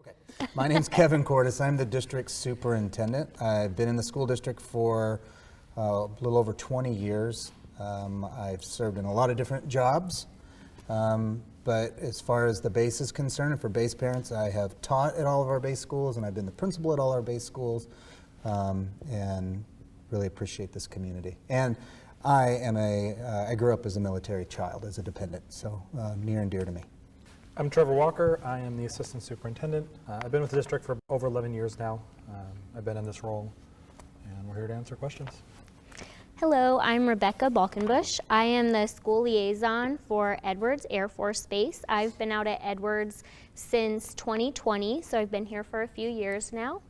Okay. My name's Kevin Cordes. I'm the district superintendent. I've been in the school district for a little over 20 years. I've served in a lot of different jobs, but as far as the base is concerned, and for base parents, I have taught at all of our base schools, and I've been the principal at all our base schools, and really appreciate this community. And I grew up as a military child, as a dependent, so near and dear to me. I'm Trevor Walker. I am the assistant superintendent. I've been with the district for over 11 years now. I've been in this role, and we're here to answer questions. Hello, I'm Rebecca Balkenbush. I am the school liaison for Edwards Air Force Base. I've been out at Edwards since 2020, so I've been here for a few years now.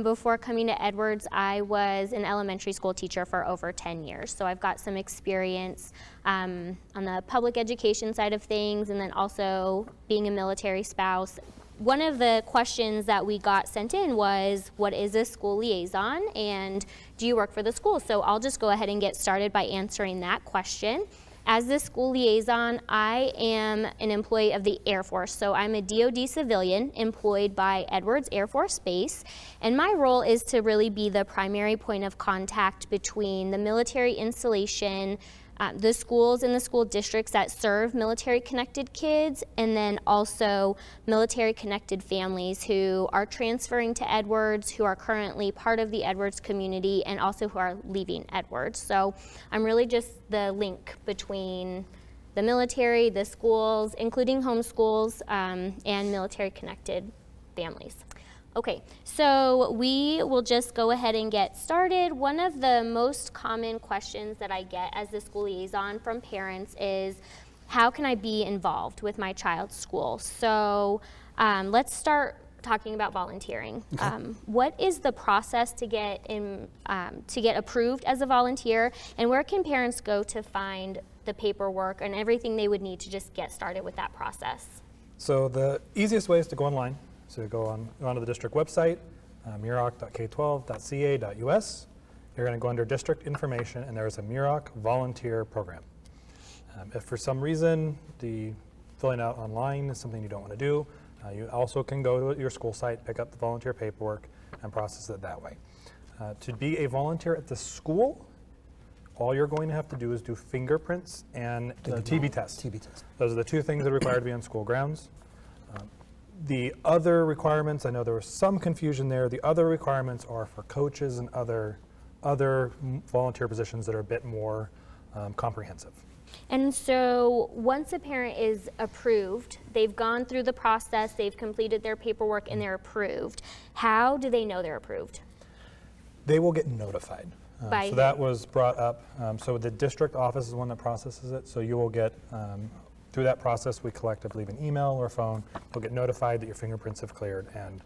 Before coming to Edwards, I was an elementary school teacher for over 10 years, so I've got some experience on the public education side of things, and then also being a military spouse. One of the questions that we got sent in was, what is a school liaison, and do you work for the school? So I'll just go ahead and get started by answering that question. As the school liaison, I am an employee of the Air Force, so I'm a DoD civilian employed by Edwards Air Force Base, and my role is to really be the primary point of contact between the military installation, the schools and the school districts that serve military-connected kids, and then also military-connected families who are transferring to Edwards, who are currently part of the Edwards community, and also who are leaving Edwards. So I'm really just the link between the military, the schools, including homeschools, and military-connected families. Okay, so we will just go ahead and get started. One of the most common questions that I get as the school liaison from parents is, how can I be involved with my child's school? So let's start talking about volunteering. Okay. What is the process to get approved as a volunteer, and where can parents go to find the paperwork and everything they would need to just get started with that process? So the easiest way is to go online. So go onto the district website, muroc.k12.ca.us. You're going to go under district information, and there is a Muroc volunteer program. If for some reason the filling out online is something you don't want to do, you also can go to your school site, pick up the volunteer paperwork, and process it that way. To be a volunteer at the school, all you're going to have to do is do fingerprints and the TB test. TB test. Those are the two things that are required to be on school grounds. The other requirements, I know there was some confusion there. The other requirements are for coaches and other volunteer positions that are a bit more comprehensive. And so once a parent is approved, they've gone through the process, they've completed their paperwork, and they're approved. How do they know they're approved? They will get notified. So that was brought up. So the district office is the one that processes it. So you will get, through that process, we collect, I believe, an email or a phone. You'll get notified that your fingerprints have cleared, and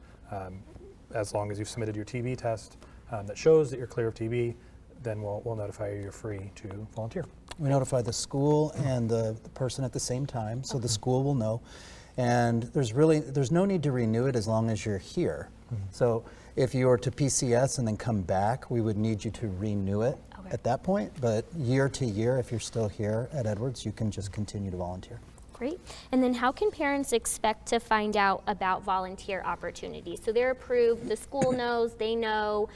as long as you've submitted your TB test that shows that you're clear of TB, then we'll notify you you're free to volunteer. We notify the school and the person at the same time, so the school will know. And there's no need to renew it as long as you're here. Mm-hmm. So if you were to PCS and then come back, we would need you to renew it. At that point, but year to year, if you're still here at Edwards, you can just continue to volunteer. Great. And then how can parents expect to find out about volunteer opportunities? So they're approved, the school knows, they know,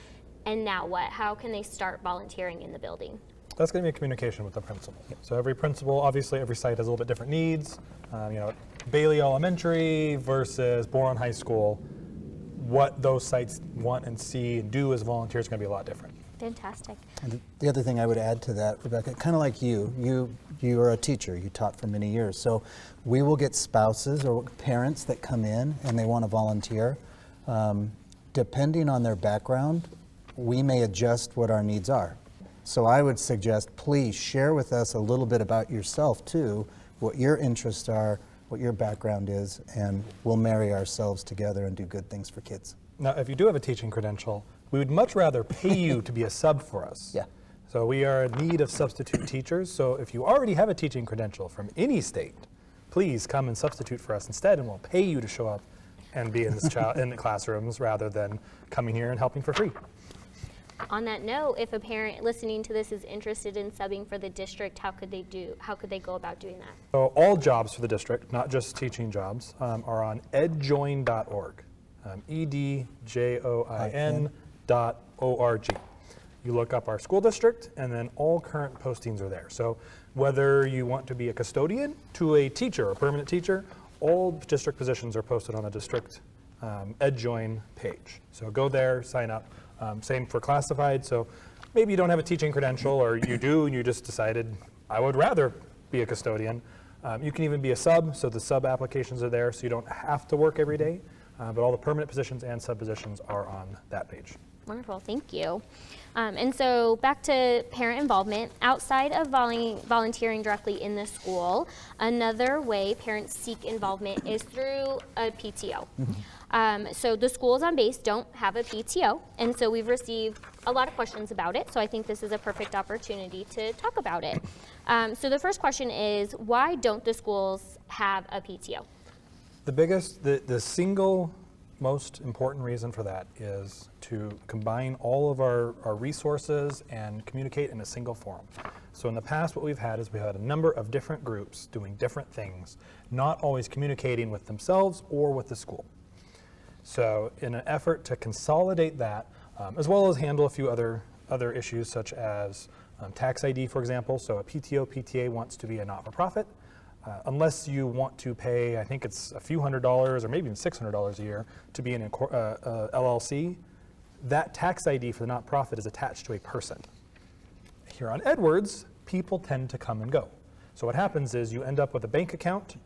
and now what? How can they start volunteering in the building? That's going to be a communication with the principal. So every principal, obviously every site has a little bit different needs. Bailey Elementary versus Boron High School, what those sites want and see and do as volunteers is going to be a lot different. Fantastic. And the other thing I would add to that, Rebecca, kind of like you are a teacher, you taught for many years. So we will get spouses or parents that come in and they want to volunteer. Depending on their background, we may adjust what our needs are. So I would suggest, please share with us a little bit about yourself too, what your interests are, what your background is, and we'll marry ourselves together and do good things for kids. Now, if you do have a teaching credential, we would much rather pay you to be a sub for us. Yeah. So we are in need of substitute teachers. So if you already have a teaching credential from any state, please come and substitute for us instead, and we'll pay you to show up and be in this in the classrooms rather than coming here and helping for free. On that note, if a parent listening to this is interested in subbing for the district, how could they go about doing that? So all jobs for the district, not just teaching jobs, are on edjoin.org. edjoin.org. You look up our school district, and then all current postings are there. So whether you want to be a custodian to a teacher, a permanent teacher, all district positions are posted on the district EdJoin page. So go there, sign up. Same for classified. So maybe you don't have a teaching credential, or you do and you just decided, I would rather be a custodian. You can even be a sub, so the sub applications are there, so you don't have to work every day. But all the permanent positions and sub positions are on that page. Wonderful, thank you. And so back to parent involvement. Outside of volunteering directly in the school, another way parents seek involvement is through a PTO. So the schools on base don't have a PTO, and so we've received a lot of questions about it, so I think this is a perfect opportunity to talk about it. So the first question is, why don't the schools have a PTO? The single most important reason for that is to combine all of our resources and communicate in a single forum. So in the past, what we've had is we've had a number of different groups doing different things, not always communicating with themselves or with the school. So in an effort to consolidate that, as well as handle a few other issues such as tax ID, for example. So a PTA wants to be a not-for-profit. Unless you want to pay, I think it's a few $100s or maybe even $600 a year to be an LLC, that tax ID for the not-profit is attached to a person. Here on Edwards, people tend to come and go. So what happens is you end up with a bank account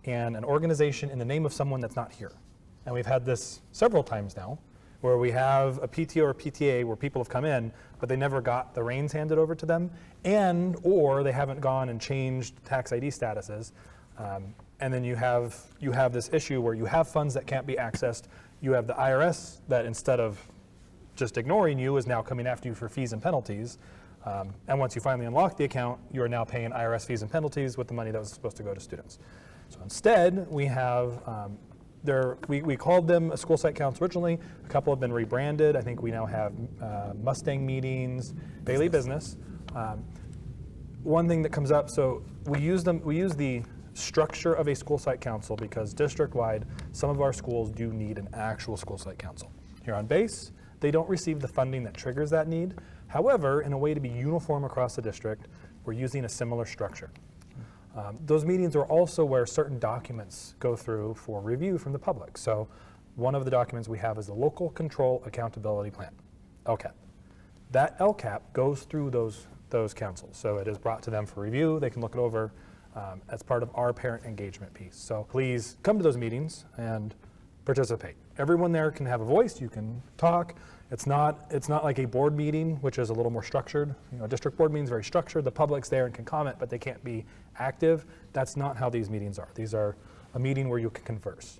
and an organization in the name of someone that's not here. And we've had this several times now, where we have a PTO or PTA where people have come in, but they never got the reins handed over to them, or they haven't gone and changed tax ID statuses. And then you have this issue where you have funds that can't be accessed. You have the IRS that, instead of just ignoring you, is now coming after you for fees and penalties. And once you finally unlock the account, you are now paying IRS fees and penalties with the money that was supposed to go to students. So instead, we have we called them a school site council originally. A couple have been rebranded. I think we now have Mustang Meetings, Bailey Business. One thing that comes up, so we use the structure of a school site council because district-wide, some of our schools do need an actual school site council. Here on base, they don't receive the funding that triggers that need. However, in a way to be uniform across the district, we're using a similar structure. Those meetings are also where certain documents go through for review from the public. So one of the documents we have is the Local Control Accountability Plan, LCAP. That LCAP goes through those councils. So it is brought to them for review. They can look it over as part of our parent engagement piece. So please come to those meetings and participate. Everyone there can have a voice. You can talk. It's not like a board meeting, which is a little more structured. You know, a district board meeting is very structured. The public's there and can comment, but they can't be active. That's not how these meetings are. These are a meeting where you can converse.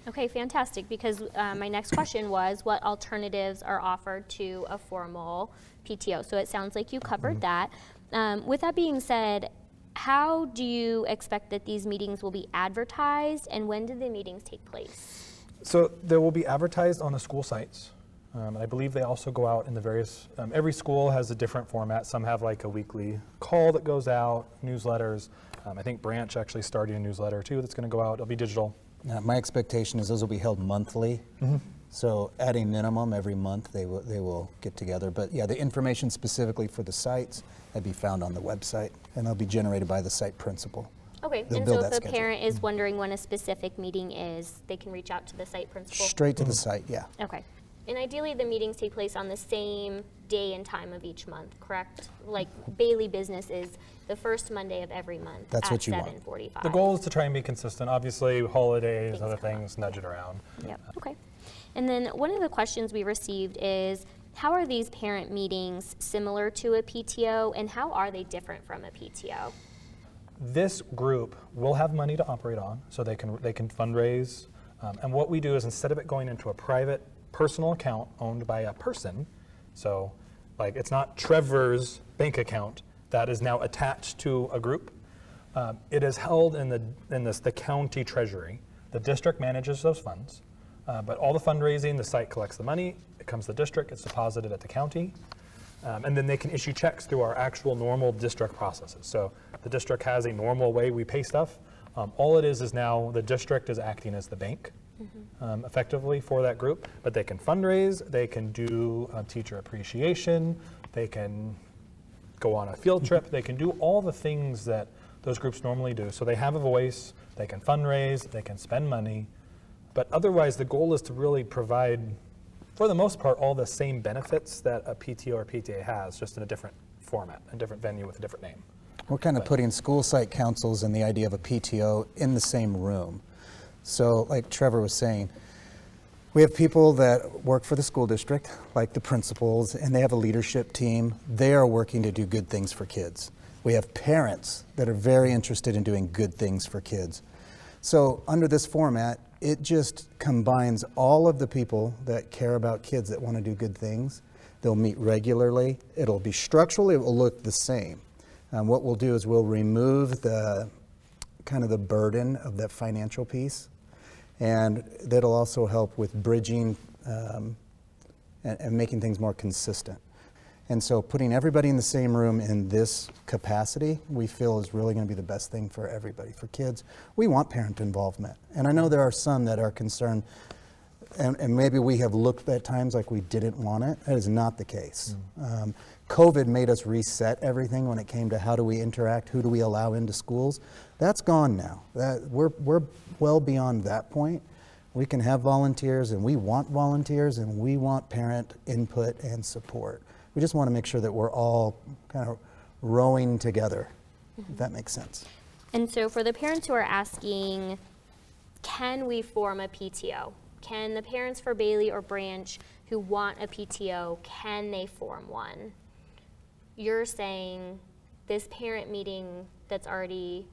Okay, fantastic, because my next question was, what alternatives are offered to a formal PTO? So it sounds like you covered that. With that being said, how do you expect that these meetings will be advertised, and when do the meetings take place? So they will be advertised on the school sites. And I believe they also go out in the various, every school has a different format. Some have like a weekly call that goes out, newsletters. I think Branch actually started a newsletter too that's going to go out. It'll be digital. My expectation is those will be held monthly. So at a minimum, every month they will get together. But yeah, the information specifically for the sites will be found on the website, and they'll be generated by the site principal. Okay, They'll and build so if that a schedule. parent is wondering when a specific meeting is, they can reach out to the site principal? Straight to the site, yeah. Okay. And ideally, the meetings take place on the same day and time of each month, correct? Like Bailey Business is the first Monday of every month That's at what you want. 7:45. The goal is to try and be consistent. Obviously, holidays, Things other come up. things, nudge it around. Yep, okay. And then one of the questions we received is, how are these parent meetings similar to a PTO, and how are they different from a PTO? This group will have money to operate on, so they can fundraise. And what we do is, instead of it going into a private personal account owned by a person, so like it's not Trevor's bank account that is now attached to a group. It is held in the county treasury. The district manages those funds, but all the fundraising, the site collects the money. It comes to the district. It's deposited at the county. And then they can issue checks through our actual normal district processes. So the district has a normal way we pay stuff. All it is now the district is acting as the bank effectively for that group, but they can fundraise, they can do teacher appreciation, they can go on a field trip, they can do all the things that those groups normally do. So they have a voice, they can fundraise, they can spend money, but otherwise the goal is to really provide, for the most part, all the same benefits that a PTO or PTA has, just in a different format, a different venue with a different name. We're kind of putting school site councils and the idea of a PTO in the same room. So like Trevor was saying, we have people that work for the school district, like the principals, and they have a leadership team. They are working to do good things for kids. We have parents that are very interested in doing good things for kids. So under this format, it just combines all of the people that care about kids that want to do good things. They'll meet regularly. It'll be structurally, it will look the same. What we'll do is we'll remove the kind of the burden of that financial piece, and that'll also help with bridging and making things more consistent. And so putting everybody in the same room in this capacity, we feel is really going to be the best thing for everybody. For kids, we want parent involvement. And I know there are some that are concerned, and maybe we have looked at times like we didn't want it. That is not the case. COVID made us reset everything when it came to how do we interact, who do we allow into schools. That's gone now. We're well beyond that point. We can have volunteers, and we want volunteers, and we want parent input and support. We just want to make sure that we're all kind of rowing together, if that makes sense. And so for the parents who are asking, can we form a PTO? Can the parents for Bailey or Branch who want a PTO, can they form one? You're saying this parent meeting that's already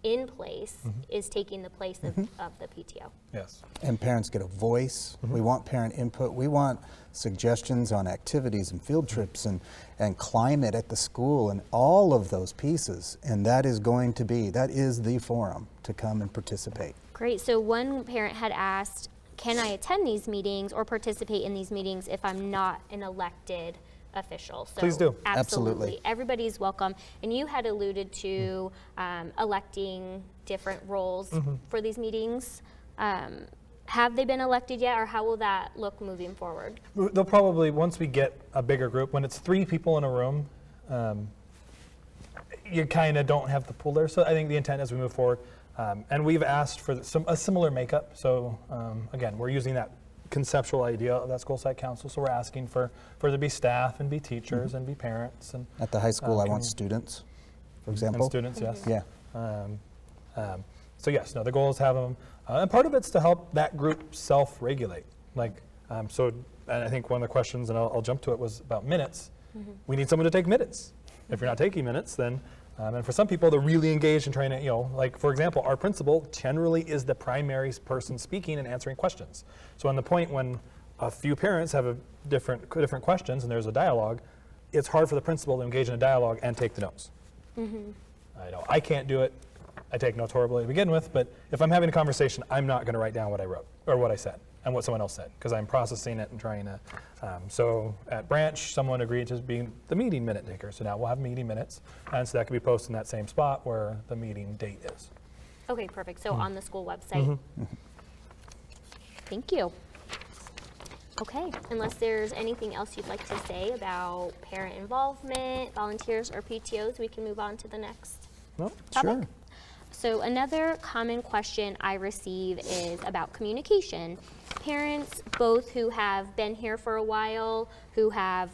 in place is taking the place of the PTO. Yes. And parents get a voice. We want parent input. We want suggestions on activities and field trips and climate at the school and all of those pieces. And that is the forum to come and participate. Great. So one parent had asked, can I attend these meetings or participate in these meetings if I'm not an elected official? So please do. Absolutely. Everybody's welcome. And you had alluded to electing different roles for these meetings. Have they been elected yet, or how will that look moving forward? They'll probably, once we get a bigger group, when it's 3 people in a room, you kind of don't have the pool there. So I think the intent as we move forward, and we've asked for a similar makeup. So again, we're using that conceptual idea of that school site council. So we're asking for there to be staff and be teachers and be parents. And At the high school, I want students, for example. And students, yes. Yeah. So yes, no, the goal is to have them, and part of it's to help that group self-regulate. Like, so, and I think one of the questions, and I'll jump to it, was about minutes. We need someone to take minutes. If you're not taking minutes, then, and for some people, they're really engaged in trying to, like, for example, our principal generally is the primary person speaking and answering questions. So on the point when a few parents have different questions and there's a dialogue, it's hard for the principal to engage in a dialogue and take the notes. I know I can't do it. I take notes horribly to begin with, but if I'm having a conversation, I'm not going to write down what I wrote or what I said and what someone else said, because I'm processing it and trying to. So at Branch, someone agreed to be the meeting minute taker. So now we'll have meeting minutes, and so that can be posted in that same spot where the meeting date is. Okay, perfect. So on the school website. Thank you. Okay, unless there's anything else you'd like to say about parent involvement, volunteers, or PTOs, we can move on to the next topic. Sure. So another common question I receive is about communication. Parents, both who have been here for a while, who have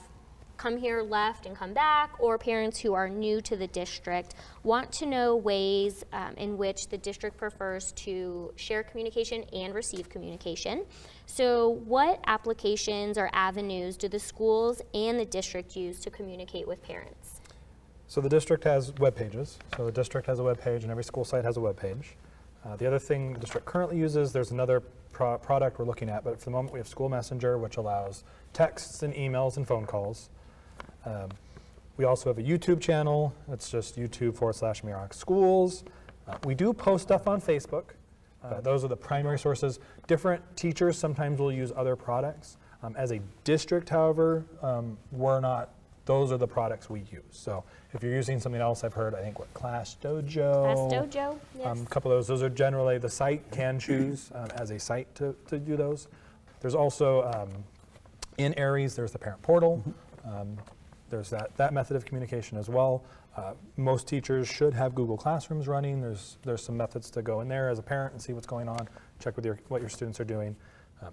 come here, left, and come back, or parents who are new to the district, want to know ways in which the district prefers to share communication and receive communication. So what applications or avenues do the schools and the district use to communicate with parents? So the district has web pages. So the district has a web page, and every school site has a web page. The other thing the district currently uses, there's another product we're looking at, but for the moment we have School Messenger, which allows texts and emails and phone calls. We also have a YouTube channel. It's just YouTube/Muroc Schools. We do post stuff on Facebook. Those are the primary sources. Different teachers sometimes will use other products. As a district, however, we're not those are the products we use. So if you're using something else, I've heard, I think, Class Dojo, yes. a couple of those are generally, the site can choose as a site to do those. There's also, in Aries, there's the parent portal. There's that method of communication as well. Most teachers should have Google Classrooms running. There's some methods to go in there as a parent and see what's going on, check with what your students are doing.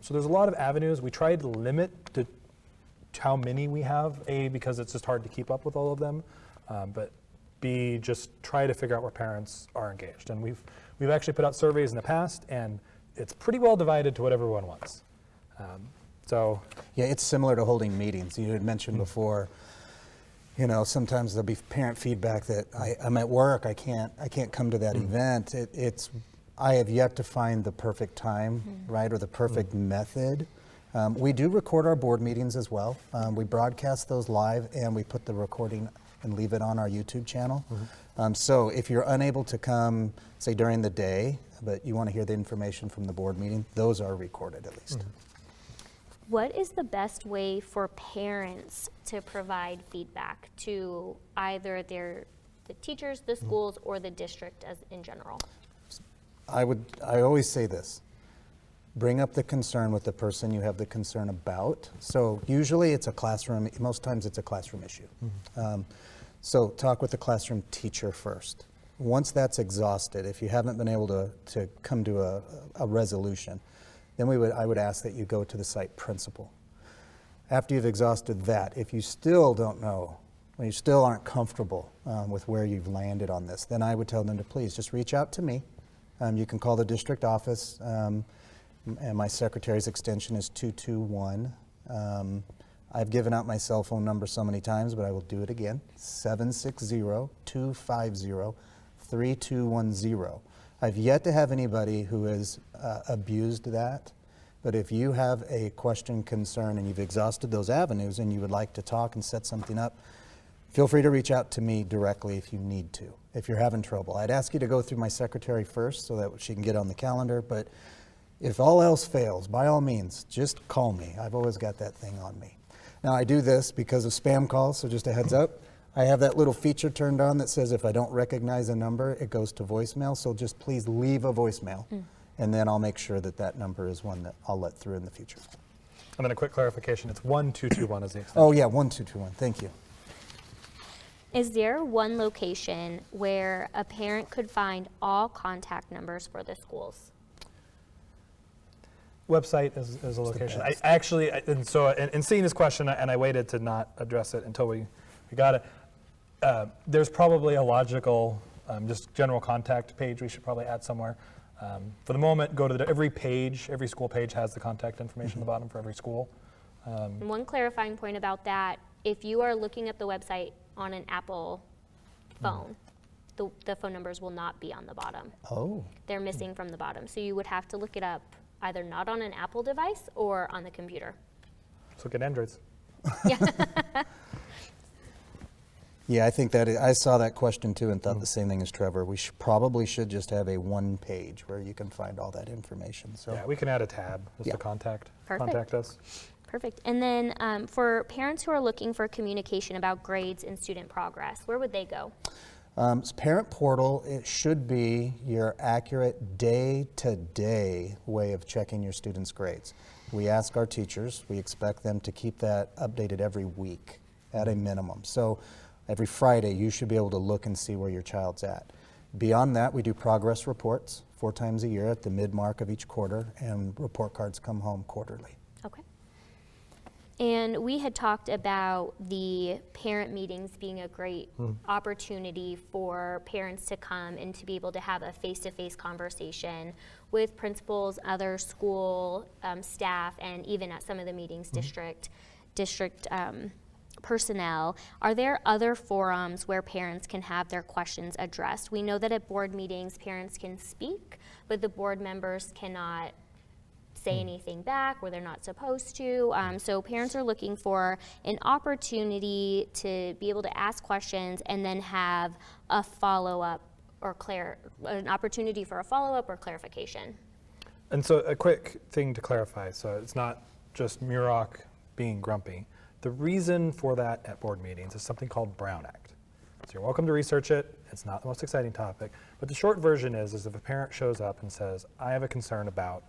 So there's a lot of avenues. We tried to limit to how many we have, A, because it's just hard to keep up with all of them, but B, just try to figure out where parents are engaged. And we've actually put out surveys in the past, and it's pretty well divided to what everyone wants. Yeah, it's similar to holding meetings. You had mentioned before, sometimes there'll be parent feedback that I'm at work, I can't come to that event. I have yet to find the perfect time, right, or the perfect method. We do record our board meetings as well. We broadcast those live, and we put the recording and leave it on our YouTube channel. So if you're unable to come, say during the day, but you want to hear the information from the board meeting, those are recorded at least. What is the best way for parents to provide feedback to either the teachers, the schools, or the district as in general? I always say this: bring up the concern with the person you have the concern about. So usually it's a classroom, most times it's a classroom issue. So talk with the classroom teacher first. Once that's exhausted, if you haven't been able to come to a resolution, then I would ask that you go to the site principal. After you've exhausted that, if you still don't know, or you still aren't comfortable with where you've landed on this, then I would tell them to please just reach out to me. You can call the district office, and my secretary's extension is 221. I've given out my cell phone number so many times, but I will do it again, 760-250-3210. I've yet to have anybody who has abused that, but if you have a question, concern, and you've exhausted those avenues and you would like to talk and set something up, feel free to reach out to me directly if you need to, if you're having trouble. I'd ask you to go through my secretary first so that she can get on the calendar, but if all else fails, by all means, just call me. I've always got that thing on me. Now, I do this because of spam calls, so just a heads up. I have that little feature turned on that says if I don't recognize a number, it goes to voicemail, so just please leave a voicemail, and then I'll make sure that number is one that I'll let through in the future. And then a quick clarification, it's 1221 is the extension. Oh yeah, 1221, thank you. Is there one location where a parent could find all contact numbers for the schools? Website is a location. I actually, and so in seeing this question, and I waited to not address it until we got it, there's probably a logical, just general contact page we should probably add somewhere. For the moment, go to every school page has the contact information at the bottom for every school. And one clarifying point about that, if you are looking at the website on an Apple phone, the phone numbers will not be on the bottom. Oh. They're missing from the bottom. So you would have to look it up either not on an Apple device or on the computer. So get Androids. Yeah. Yeah, I think I saw that question too and thought the same thing as Trevor. We probably should just have a one page where you can find all that information. So yeah, we can add a tab just to contact us. Perfect. And then for parents who are looking for communication about grades and student progress, where would they go? Parent portal, it should be your accurate day-to-day way of checking your students' grades. We ask our teachers, we expect them to keep that updated every week at a minimum. So every Friday, you should be able to look and see where your child's at. Beyond that, we do progress reports 4 times a year at the mid-mark of each quarter, and report cards come home quarterly. Okay. And we had talked about the parent meetings being a great opportunity for parents to come and to be able to have a face-to-face conversation with principals, other school staff, and even at some of the meetings, district personnel. Are there other forums where parents can have their questions addressed? We know that at board meetings, parents can speak, but the board members cannot say anything back where they're not supposed to. So parents are looking for an opportunity to be able to ask questions and then have a follow-up or an opportunity for a follow-up or clarification. And so a quick thing to clarify, so it's not just Muroc being grumpy. The reason for that at board meetings is something called Brown Act. So you're welcome to research it. It's not the most exciting topic, but the short version is if a parent shows up and says, I have a concern about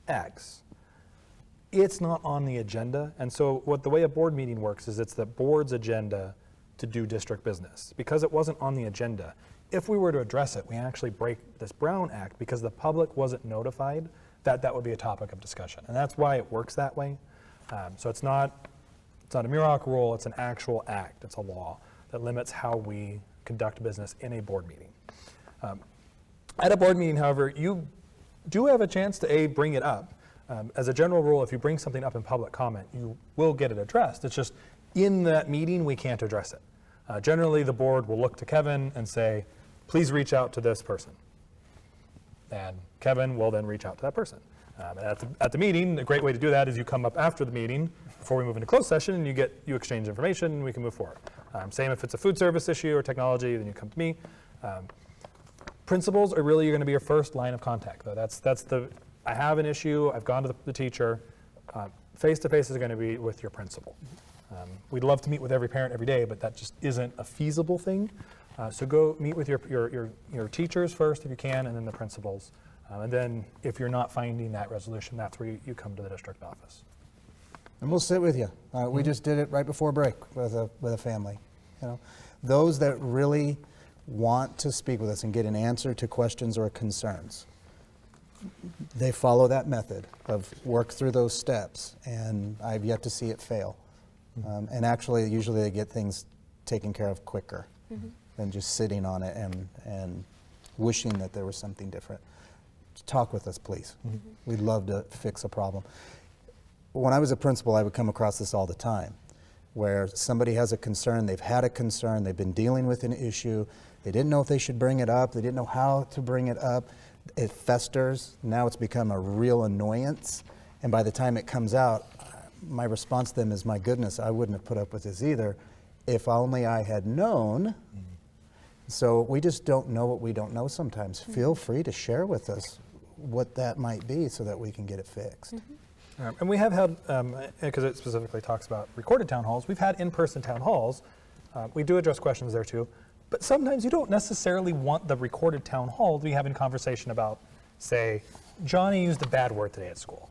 X, it's not on the agenda. And so the way a board meeting works is it's the board's agenda to do district business. Because it wasn't on the agenda, if we were to address it, we actually break this Brown Act because the public wasn't notified that that would be a topic of discussion. And that's why it works that way. So it's not a Muroc rule, it's an actual act, it's a law that limits how we conduct business in a board meeting. At a board meeting, however, you do have a chance to bring it up. As a general rule, if you bring something up in public comment, you will get it addressed. It's just in that meeting, we can't address it. Generally, the board will look to Kevin and say, please reach out to this person. And Kevin will then reach out to that person. At the meeting, a great way to do that is you come up after the meeting before we move into closed session and you exchange information and we can move forward. Same if it's a food service issue or technology, then you come to me. Principals are really going to be your first line of contact, though. I have an issue, I've gone to the teacher. Face-to-face is going to be with your principal. We'd love to meet with every parent every day, but that just isn't a feasible thing. So go meet with your teachers first if you can, and then the principals. And then if you're not finding that resolution, that's where you come to the district office. And we'll sit with you. We just did it right before break with a family. Those that really want to speak with us and get an answer to questions or concerns, they follow that method of work through those steps, and I've yet to see it fail. And actually, usually they get things taken care of quicker than just sitting on it and wishing that there was something different. Talk with us, please. We'd love to fix a problem. When I was a principal, I would come across this all the time, where somebody has a concern, they've had a concern, they've been dealing with an issue, they didn't know if they should bring it up, they didn't know how to bring it up. It festers. Now it's become a real annoyance. And by the time it comes out, my response to them is, my goodness, I wouldn't have put up with this either if only I had known. So we just don't know what we don't know sometimes. Feel free to share with us what that might be so that we can get it fixed. And we have had, because it specifically talks about recorded town halls, we've had in-person town halls. We do address questions there too. But sometimes you don't necessarily want the recorded town hall to be having conversation about, say, Johnny used a bad word today at school.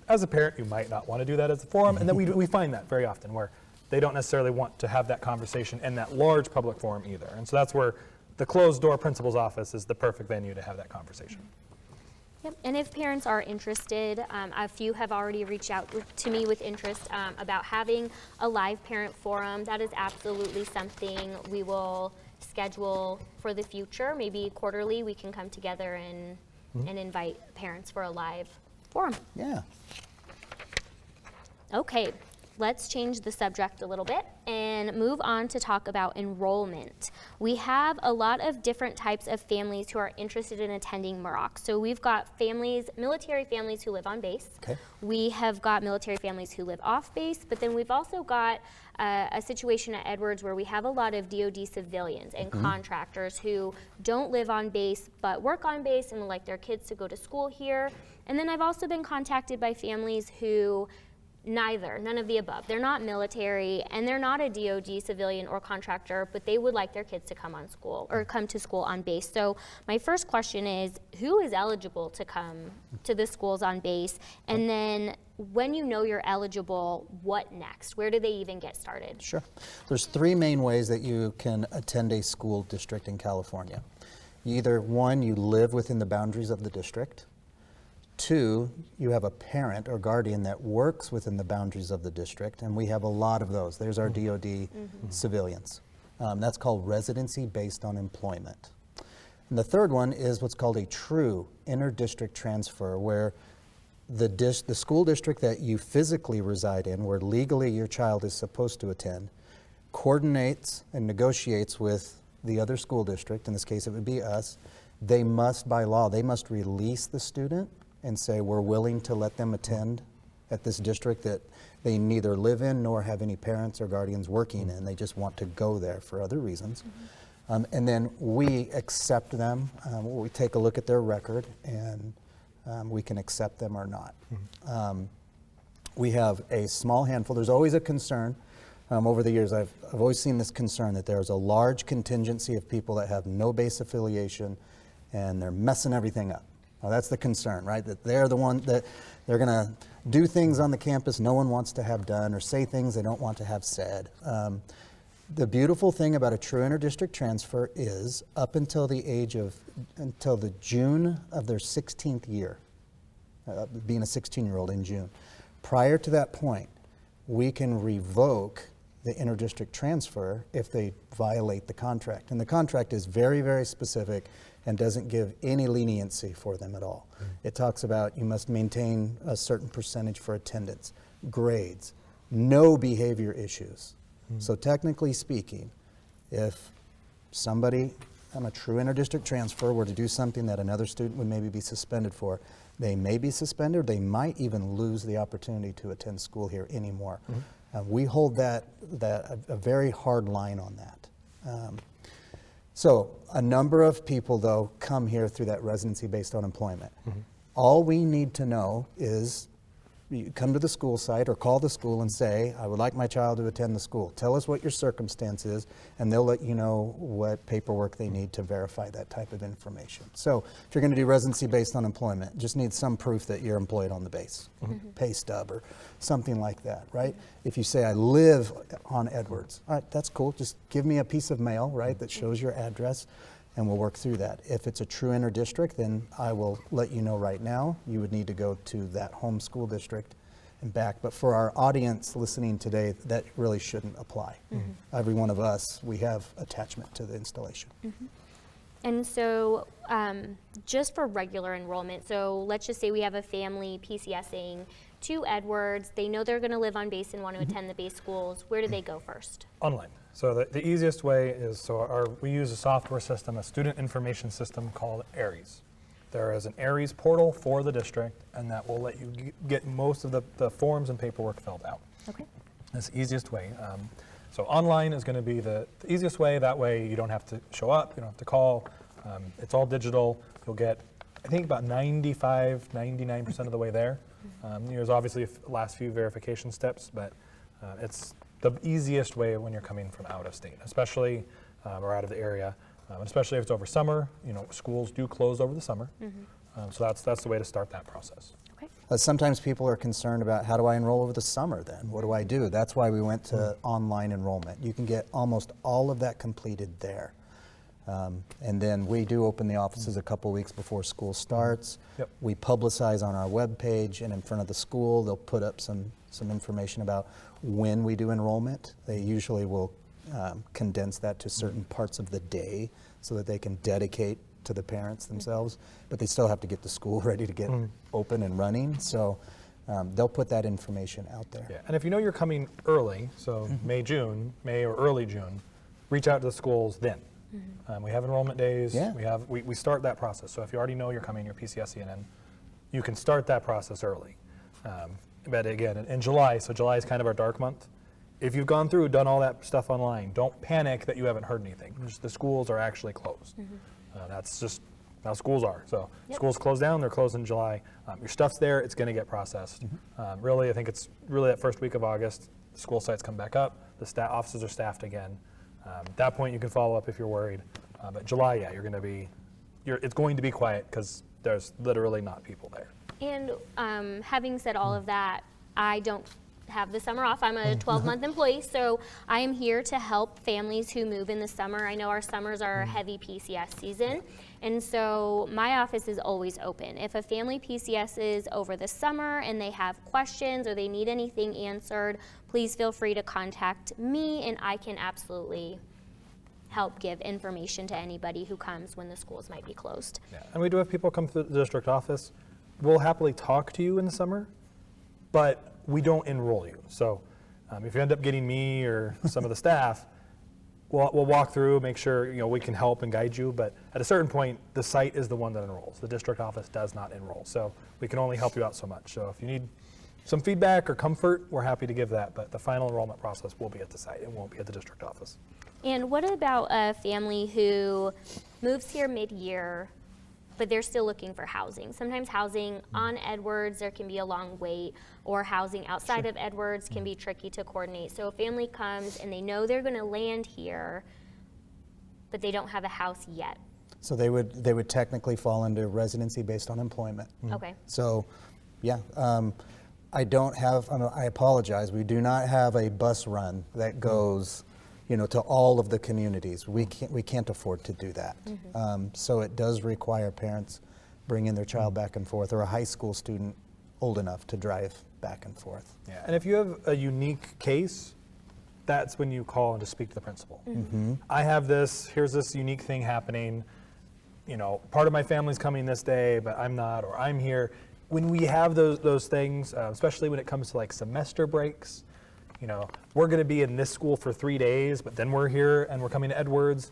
As a parent, you might not want to do that as a forum, and then we find that very often where they don't necessarily want to have that conversation in that large public forum either. And so that's where the closed-door principal's office is the perfect venue to have that conversation. Yep. And if parents are interested, a few have already reached out to me with interest about having a live parent forum. That is absolutely something we will schedule for the future. Maybe quarterly we can come together and invite parents for a live forum. Yeah. Okay, let's change the subject a little bit and move on to talk about enrollment. We have a lot of different types of families who are interested in attending Muroc. So we've got families, military families who live on base. Okay. We have got military families who live off base, but then we've also got a situation at Edwards where we have a lot of DoD civilians and contractors who don't live on base but work on base and would like their kids to go to school here. And then I've also been contacted by families who none of the above. They're not military and they're not a DoD civilian or contractor, but they would like their kids to come to school on base. So my first question is, who is eligible to come to the schools on base? And then when you know you're eligible, what next? Where do they even get started? Sure. There's three main ways that you can attend a school district in California. Either one, you live within the boundaries of the district. Two, you have a parent or guardian that works within the boundaries of the district, and we have a lot of those. There's our DoD civilians. That's called residency based on employment. And the third one is what's called a true inter-district transfer, where the school district that you physically reside in, where legally your child is supposed to attend, coordinates and negotiates with the other school district. In this case, it would be us. They must, by law, they must release the student and say, we're willing to let them attend at this district that they neither live in nor have any parents or guardians working in. They just want to go there for other reasons. And then we accept them. We take a look at their record and we can accept them or not. We have a small handful. There's always a concern. Over the years, I've always seen this concern that there's a large contingency of people that have no base affiliation and they're messing everything up. Now, that's the concern, right? That they're the one that they're going to do things on the campus no one wants to have done or say things they don't want to have said. The beautiful thing about a true interdistrict transfer is up until until the June of their 16th year, being a 16-year-old in June. Prior to that point, we can revoke the interdistrict transfer if they violate the contract. And the contract is very, very specific and doesn't give any leniency for them at all. It talks about you must maintain a certain percentage for attendance, grades, no behavior issues. So technically speaking, if somebody on a true interdistrict transfer were to do something that another student would maybe be suspended for, they may be suspended, they might even lose the opportunity to attend school here anymore. We hold that a very hard line on that. So a number of people, though, come here through that residency based on employment. All we need to know is you come to the school site or call the school and say, I would like my child to attend the school. Tell us what your circumstance is, and they'll let you know what paperwork they need to verify that type of information. So if you're going to do residency based on employment, just need some proof that you're employed on the base, pay stub or something like that, right? If you say, I live on Edwards, all right, that's cool. Just give me a piece of mail, right, that shows your address, and we'll work through that. If it's a true interdistrict, then I will let you know right now. You would need to go to that home school district and back. But for our audience listening today, that really shouldn't apply. Every one of us, we have attachment to the installation. And so just for regular enrollment, so let's just say we have a family PCSing to Edwards. They know they're going to live on base and want to attend the base schools. Where do they go first? Online. So the easiest way is, we use a software system, a student information system called ARIES. There is an ARIES portal for the district, and that will let you get most of the forms and paperwork filled out. Okay. That's the easiest way. So online is going to be the easiest way. That way you don't have to show up, you don't have to call. It's all digital. You'll get, I think, about 95, 99% of the way there. There's obviously last few verification steps, but it's the easiest way when you're coming from out of state, especially or out of the area, especially if it's over summer. Schools do close over the summer, so that's the way to start that process. Okay. Sometimes people are concerned about, how do I enroll over the summer then? What do I do? That's why we went to online enrollment. You can get almost all of that completed there. And then we do open the offices a couple weeks before school starts. Yep. We publicize on our webpage, and in front of the school, they'll put up some information about when we do enrollment. They usually will condense that to certain parts of the day so that they can dedicate to the parents themselves, but they still have to get the school ready to get open and running. So they'll put that information out there. Yeah, and if you know you're coming early, so May or early June, reach out to the schools then. We have enrollment days. Yeah. We start that process. So if you already know you're coming, you're PCSing in, you can start that process early. But again, in July, so July is kind of our dark month. If you've gone through, done all that stuff online, don't panic that you haven't heard anything. Just the schools are actually closed. That's just how schools are. So schools close down, they're closed in July. Your stuff's there, it's going to get processed. Really, I think it's really that first week of August, the school sites come back up, the offices are staffed again. At that point, you can follow up if you're worried. But July, yeah, it's going to be quiet because there's literally not people there. And having said all of that, I don't have the summer off. I'm a 12-month employee, so I am here to help families who move in the summer. I know our summers are a heavy PCS season, and so my office is always open. If a family PCS is over the summer and they have questions or they need anything answered, please feel free to contact me, and I can absolutely help give information to anybody who comes when the schools might be closed. Yeah. And we do have people come to the district office. We'll happily talk to you in the summer, but we don't enroll you. So if you end up getting me or some of the staff, we'll walk through, make sure we can help and guide you. But at a certain point, the site is the one that enrolls. The district office does not enroll. So we can only help you out so much. So if you need some feedback or comfort, we're happy to give that. But the final enrollment process will be at the site. It won't be at the district office. And what about a family who moves here mid-year, but they're still looking for housing. Sometimes housing on Edwards, there can be a long wait, or housing outside of Edwards can be tricky to coordinate. So a family comes and they know they're going to land here, but they don't have a house yet. So they would technically fall into residency based on employment. Okay. So, yeah, I apologize. We do not have a bus run that goes, to all of the communities. We can't afford to do that. So it does require parents bringing their child back and forth, or a high school student old enough to drive back and forth. Yeah, and if you have a unique case, that's when you call and to speak to the principal. I have this, here's this unique thing happening, part of my family's coming this day, but I'm not, or I'm here. When we have those things, especially when it comes to like semester breaks, we're gonna be in this school for 3 days, but then we're here and we're coming to Edwards,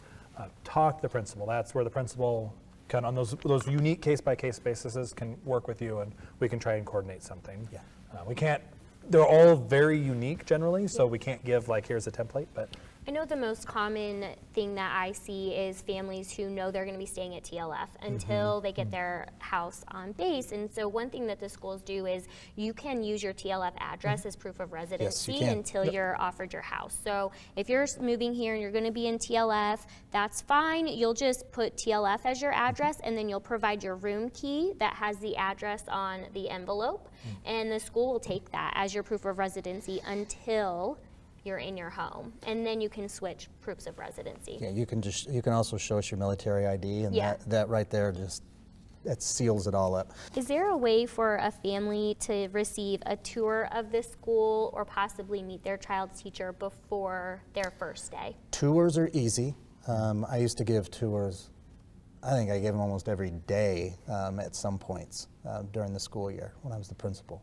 talk to the principal. That's where the principal can, on those unique case-by-case basis, can work with you, and we can try and coordinate something. Yeah. We can't, they're all very unique generally, so we can't give like, here's a template, but. I know the most common thing that I see is families who know they're going to be staying at TLF until they get their house on base. And so one thing that the schools do is you can use your TLF address as proof of residency can. until you're offered your house. So if you're moving here and you're going to be in TLF, that's fine. You'll just put TLF as your address, and then you'll provide your room key that has the address on the envelope. And the school will take that as your proof of residency until you're in your home, and then you can switch proofs of residency. Yeah, you can also show us your military ID, and that right there that seals it all up. Is there a way for a family to receive a tour of the school or possibly meet their child's teacher before their first day? Tours are easy. I used to give tours. I think I gave them almost every day at some points during the school year when I was the principal.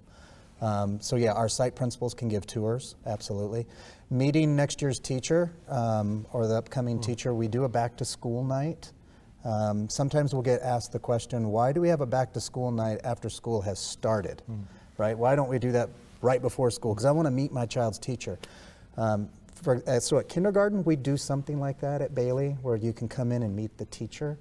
So yeah, our site principals can give tours, absolutely. Meeting next year's teacher or the upcoming teacher, we do a back to school night. Sometimes we'll get asked the question, why do we have a back to school night after school has started, right? Why don't we do that right before school? Because I want to meet my child's teacher. So at kindergarten, we do something like that at Bailey, where you can come in and meet the teacher.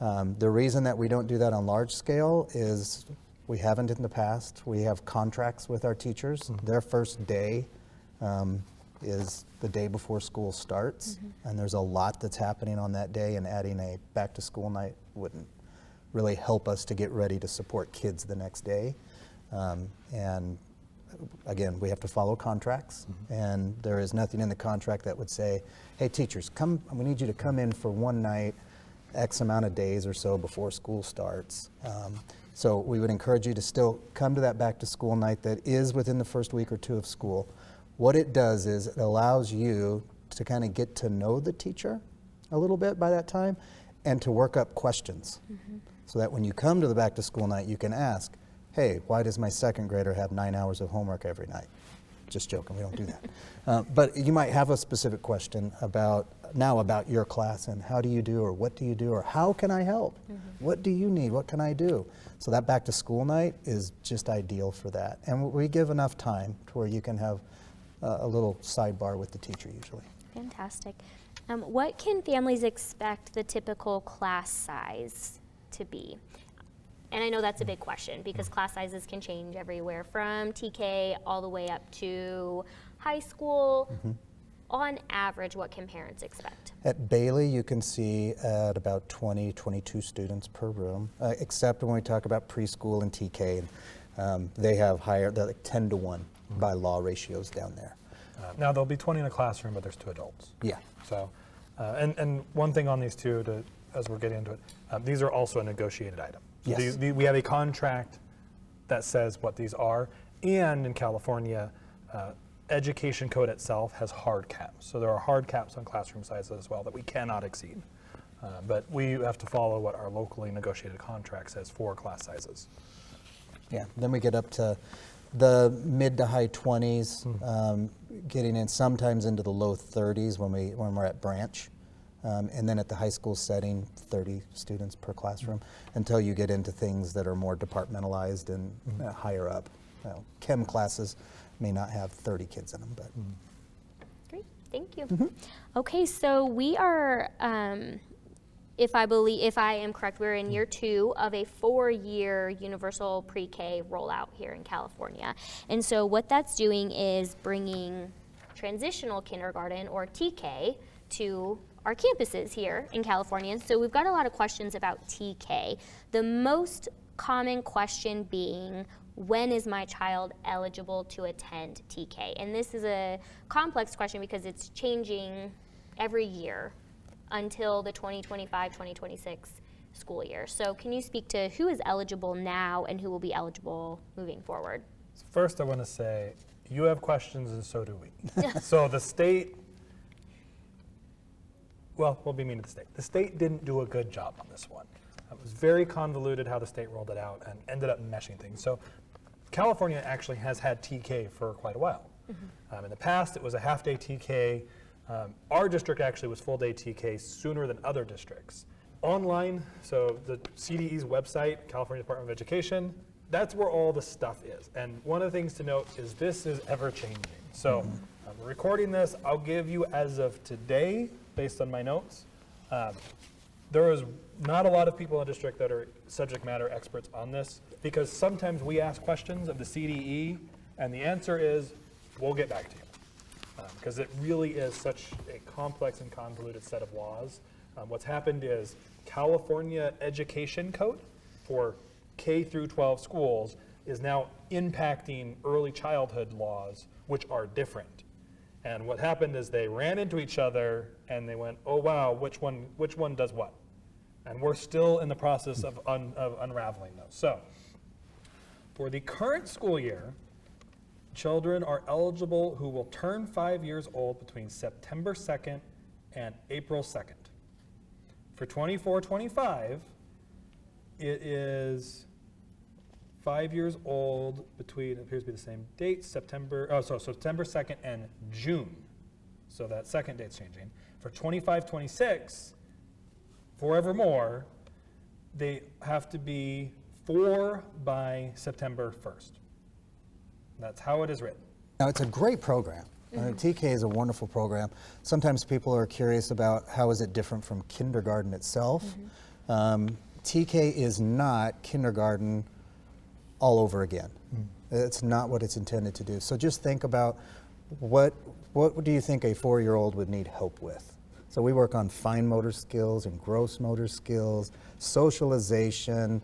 The reason that we don't do that on large scale is we haven't in the past. We have contracts with our teachers. Their first day is the day before school starts, and there's a lot that's happening on that day, and adding a back to school night wouldn't really help us to get ready to support kids the next day. And again, we have to follow contracts, and there is nothing in the contract that would say, hey teachers, come, we need you to come in for one night, X amount of days or so before school starts. So we would encourage you to still come to that back to school night that is within the first week or two of school. What it does is it allows you to kind of get to know the teacher a little bit by that time, and to work up questions. So that when you come to the back to school night, you can ask, hey, why does my second grader have 9 hours of homework every night? Just joking, we don't do that. But you might have a specific question about your class, and how do you do, or what do you do, or how can I help? What do you need? What can I do? So that back to school night is just ideal for that. And we give enough time to where you can have a little sidebar with the teacher usually. Fantastic. What can families expect the typical class size to be? And I know that's a big question because class sizes can change everywhere from TK all the way up to high school. On average, what can parents expect? At Bailey, you can see at about 20, 22 students per room, except when we talk about preschool and TK. They have higher, they're like 10 to 1 by law ratios down there. Now there'll be 20 in a classroom, but there's 2 adults. Yeah. So, and one thing on these two, as we're getting into it, these are also a negotiated item. So Yes. we have a contract that says what these are, and in California, education code itself has hard caps. So there are hard caps on classroom sizes as well that we cannot exceed. But we have to follow what our locally negotiated contract says for class sizes. Yeah, then we get up to the mid to high 20s, getting in sometimes into the low 30s when we're at branch. And then at the high school setting, 30 students per classroom, until you get into things that are more departmentalized and higher up. Chem classes may not have 30 kids in them, but. Great, thank you. Okay, so we are if I am correct, we're in year 2 of a 4-year universal pre-K rollout here in California. And so what that's doing is bringing transitional kindergarten, or TK, to our campuses here in California. So we've got a lot of questions about TK. The most common question being, when is my child eligible to attend TK? And this is a complex question because it's changing every year until the 2025-2026 school year. So can you speak to who is eligible now and who will be eligible moving forward? So first I want to say, you have questions and so do we. So the state, well, we'll be mean to the state. The state didn't do a good job on this one. It was very convoluted how the state rolled it out and ended up meshing things. So California actually has had TK for quite a while. In the past, it was a half-day TK. Our district actually was full-day TK sooner than other districts. Online, so the CDE's website, California Department of Education, that's where all the stuff is. And one of the things to note is this is ever-changing. So we're recording this. I'll give you, as of today, based on my notes, there is not a lot of people in the district that are subject matter experts on this, because sometimes we ask questions of the CDE, and the answer is, we'll get back to you. Because it really is such a complex and convoluted set of laws. What's happened is California Education Code for K through 12 schools is now impacting early childhood laws, which are different. And what happened is they ran into each other and they went, oh wow, which one does what? And we're still in the process of unraveling those. So for the current school year, children are eligible who will turn 5 years old between September 2nd and April 2nd. For 24-25, it is 5 years old between, it appears to be the same date, September 2nd and June. So that second date's changing. For 25-26, forevermore, they have to be 4 by September 1st. That's how it is written. Now, it's a great program. TK is a wonderful program. Sometimes people are curious about how is it different from kindergarten itself. TK is not kindergarten all over again. It's not what it's intended to do. So just think about what do you think a 4-year-old would need help with? So we work on fine motor skills and gross motor skills, socialization,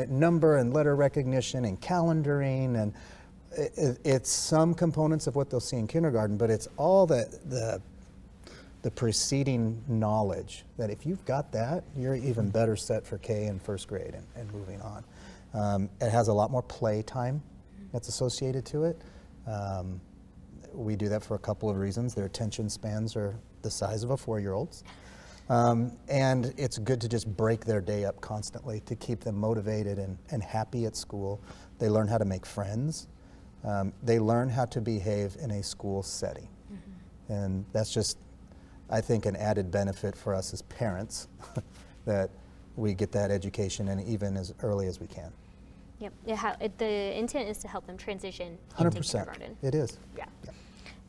number and letter recognition and calendaring, and it's some components of what they'll see in kindergarten, but it's all the preceding knowledge that if you've got that, you're even better set for K and first grade and moving on. It has a lot more play time that's associated to it. We do that for a couple of reasons. Their attention spans are the size of a 4-year-old's. And it's good to just break their day up constantly to keep them motivated and happy at school. They learn how to make friends. They learn how to behave in a school setting. And that's just, I think, an added benefit for us as parents that we get that education in even as early as we can. Yep. The intent is to help them transition 100%. into kindergarten. It is. Yeah.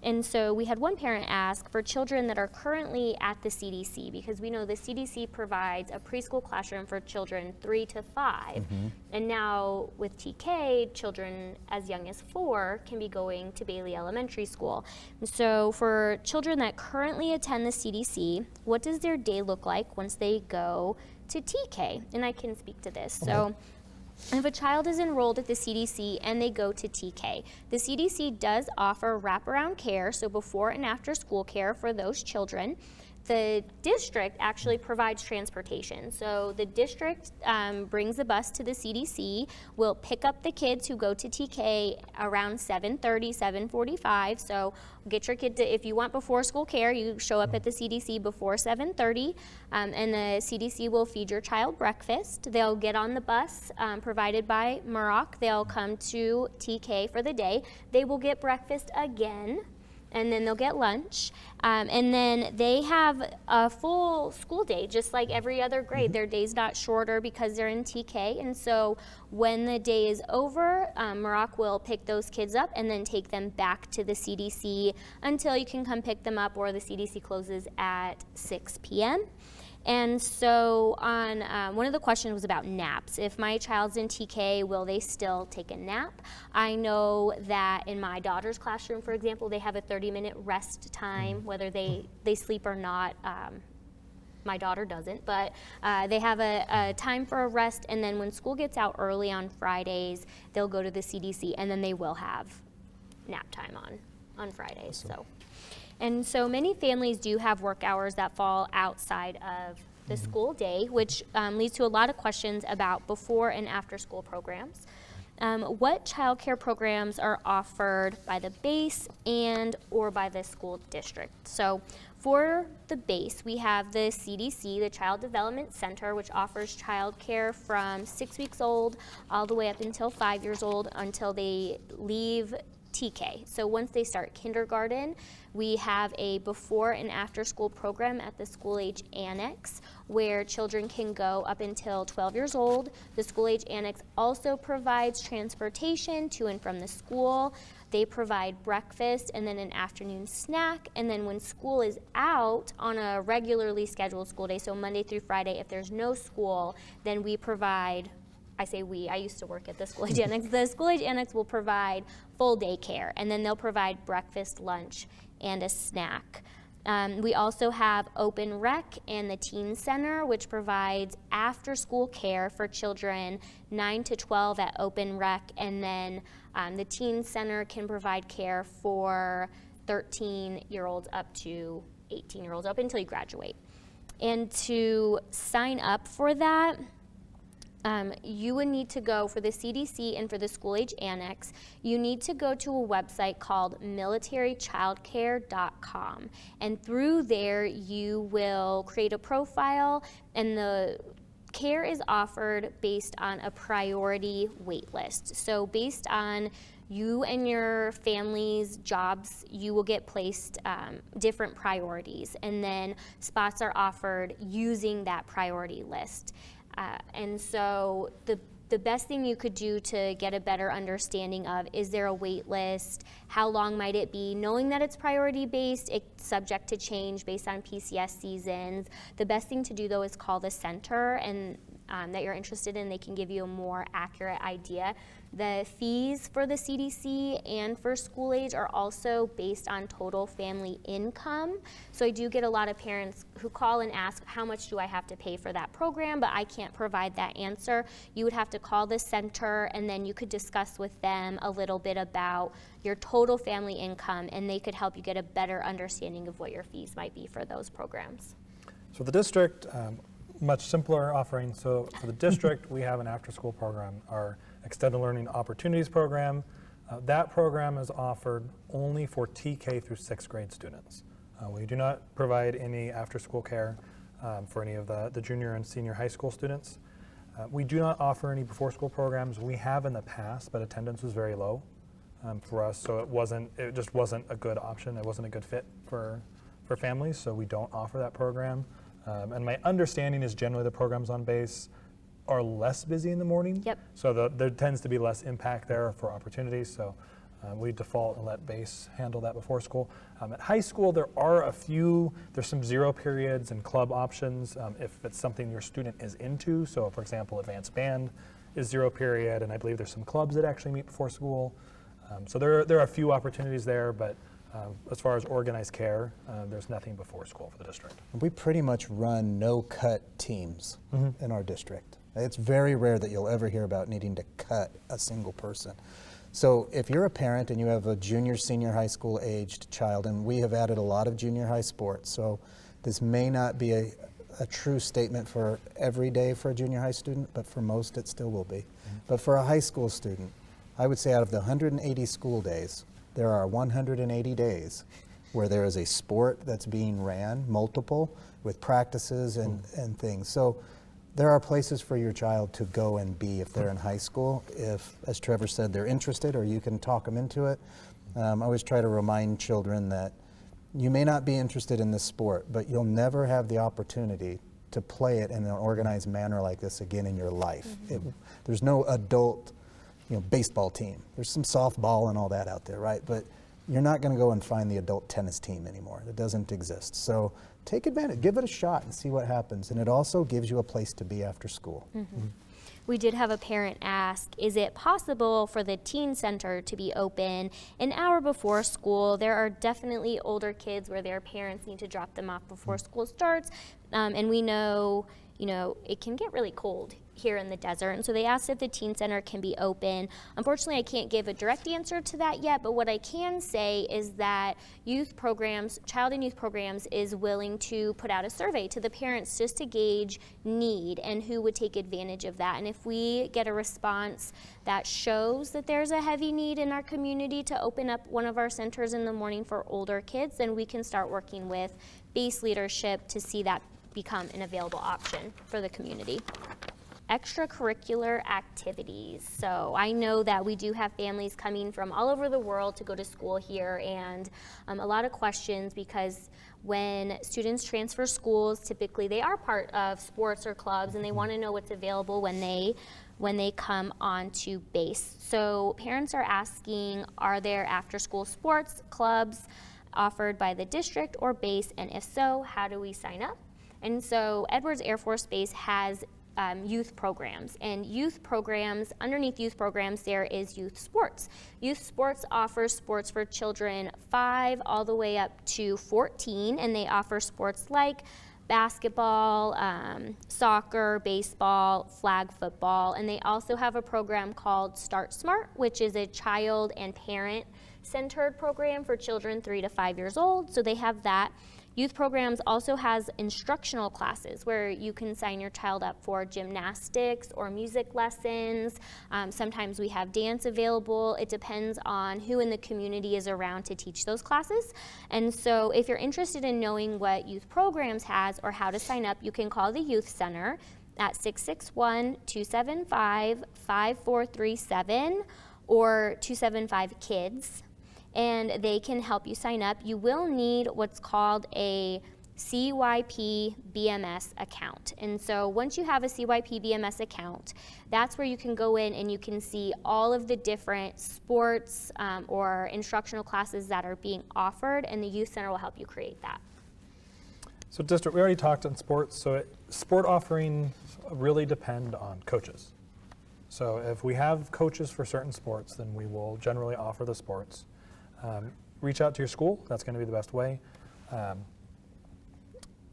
And so we had one parent ask for children that are currently at the CDC, because we know the CDC provides a preschool classroom for children 3 to 5. And now with TK, children as young as 4 can be going to Bailey Elementary School. And so for children that currently attend the CDC, what does their day look like once they go to TK? And I can speak to this. So if a child is enrolled at the CDC and they go to TK, the CDC does offer wraparound care, so before and after school care for those children. The district actually provides transportation. So the district brings a bus to the CDC, will pick up the kids who go to TK around 7:30, 7:45. So get your kid to, if you want before school care, you show up at the CDC before 7:30, and the CDC will feed your child breakfast. They'll get on the bus provided by Muroc. They'll come to TK for the day. They will get breakfast again, and then they'll get lunch, And then they have a full school day, just like every other grade. Their day's not shorter because they're in TK. And so when the day is over, Muroc will pick those kids up and then take them back to the CDC until you can come pick them up, or the CDC closes at 6 p.m. And so on, one of the questions was about naps. If my child's in TK, will they still take a nap? I know that in my daughter's classroom, for example, they have a 30-minute rest time, whether they sleep or not. My daughter doesn't, but they have a time for a rest, and then when school gets out early on Fridays, they'll go to the CDC, and then they will have nap time on Fridays. Awesome. And so many families do have work hours that fall outside of the school day, which leads to a lot of questions about before and after school programs. What childcare programs are offered by the base and or by the school district? So for the base, we have the CDC, the Child Development Center, which offers childcare from 6 weeks old all the way up until 5 years old until they leave TK. So once they start kindergarten, we have a before and after school program at the school age annex where children can go up until 12 years old. The school age annex also provides transportation to and from the school. They provide breakfast and then an afternoon snack. And then when school is out on a regularly scheduled school day, so Monday through Friday, if there's no school, then we provide, I say we, I used to work at the school age annex. The school age annex will provide full day care, and then they'll provide breakfast, lunch, and a snack. We also have Open Rec and the Teen Center, which provides after school care for children 9 to 12 at Open Rec, and then the Teen Center can provide care for 13-year-olds up to 18-year-olds, up until you graduate. And to sign up for that, you would need to go for the CDC and for the school age annex. You need to go to a website called militarychildcare.com, and through there you will create a profile, and the care is offered based on a priority wait list. So based on you and your family's jobs, you will get placed different priorities, and then spots are offered using that priority list. And so the best thing you could do to get a better understanding of, is there a wait list? How long might it be? Knowing that it's priority based, it's subject to change based on PCS seasons. The best thing to do though is call the center and that you're interested in. They can give you a more accurate idea. The fees for the CDC and for school age are also based on total family income. So I do get a lot of parents who call and ask, how much do I have to pay for that program? But I can't provide that answer. You would have to call the center, and then you could discuss with them a little bit about your total family income, and they could help you get a better understanding of what your fees might be for those programs. So the district, much simpler offering. So for the district, we have an after-school program, our Extended Learning Opportunities program. That program is offered only for TK through 6th grade students. We do not provide any after-school care for any of the junior and senior high school students. We do not offer any before-school programs. We have in the past, but attendance was very low for us, so it just wasn't a good option. It wasn't a good fit for families, so we don't offer that program. And my understanding is generally the programs on base are less busy in the morning. Yep. So there tends to be less impact there for opportunities. So we default and let base handle that before school. At high school, there's some 0 periods and club options if it's something your student is into. So for example, advanced band is 0 period, and I believe there's some clubs that actually meet before school. So there are a few opportunities there, but as far as organized care, there's nothing before school for the district. We pretty much run no-cut teams in our district. It's very rare that you'll ever hear about needing to cut a single person. So if you're a parent and you have a junior, senior high school aged child, and we have added a lot of junior high sports, so this may not be a true statement for every day for a junior high student, but for most it still will be. But for a high school student, I would say out of the 180 school days, there are 180 days where there is a sport that's being ran, multiple, with practices and things. So there are places for your child to go and be if they're in high school, if, as Trevor said, they're interested, or you can talk them into it. I always try to remind children that you may not be interested in this sport, but you'll never have the opportunity to play it in an organized manner like this again in your life. There's no adult, baseball team. There's some softball and all that out there, right? But you're not going to go and find the adult tennis team anymore. It doesn't exist. So take advantage, give it a shot and see what happens. And it also gives you a place to be after school. We did have a parent ask, is it possible for the teen center to be open an hour before school? There are definitely older kids where their parents need to drop them off before school starts. And we know, it can get really cold here in the desert. And so they asked if the teen center can be open. Unfortunately, I can't give a direct answer to that yet, but what I can say is that child and youth programs is willing to put out a survey to the parents just to gauge need and who would take advantage of that. And if we get a response that shows that there's a heavy need in our community to open up one of our centers in the morning for older kids, then we can start working with base leadership to see that become an available option for the community. Extracurricular activities. So I know that we do have families coming from all over the world to go to school here, and a lot of questions because when students transfer schools, typically they are part of sports or clubs, and they want to know what's available when they come onto base. So parents are asking, are there after-school sports clubs offered by the district or base, and if so, how do we sign up? And so Edwards Air Force Base has youth programs, and underneath youth programs there is youth sports. Youth sports offers sports for children 5 all the way up to 14, and they offer sports like basketball, soccer, baseball, flag football, and they also have a program called Start Smart, which is a child and parent centered program for children 3 to 5 years old. So they have that. Youth programs also has instructional classes where you can sign your child up for gymnastics or music lessons. Sometimes we have dance available. It depends on who in the community is around to teach those classes. And so if you're interested in knowing what youth programs has or how to sign up, you can call the Youth Center at 661-275-5437 or 275-KIDS. And they can help you sign up. You will need what's called a CYP BMS account. And so once you have a CYP BMS account, that's where you can go in and you can see all of the different sports or instructional classes that are being offered, and the Youth Center will help you create that. So district, we already talked on sports. So sport offerings really depend on coaches. So if we have coaches for certain sports, then we will generally offer the sports. Reach out to your school. That's going to be the best way.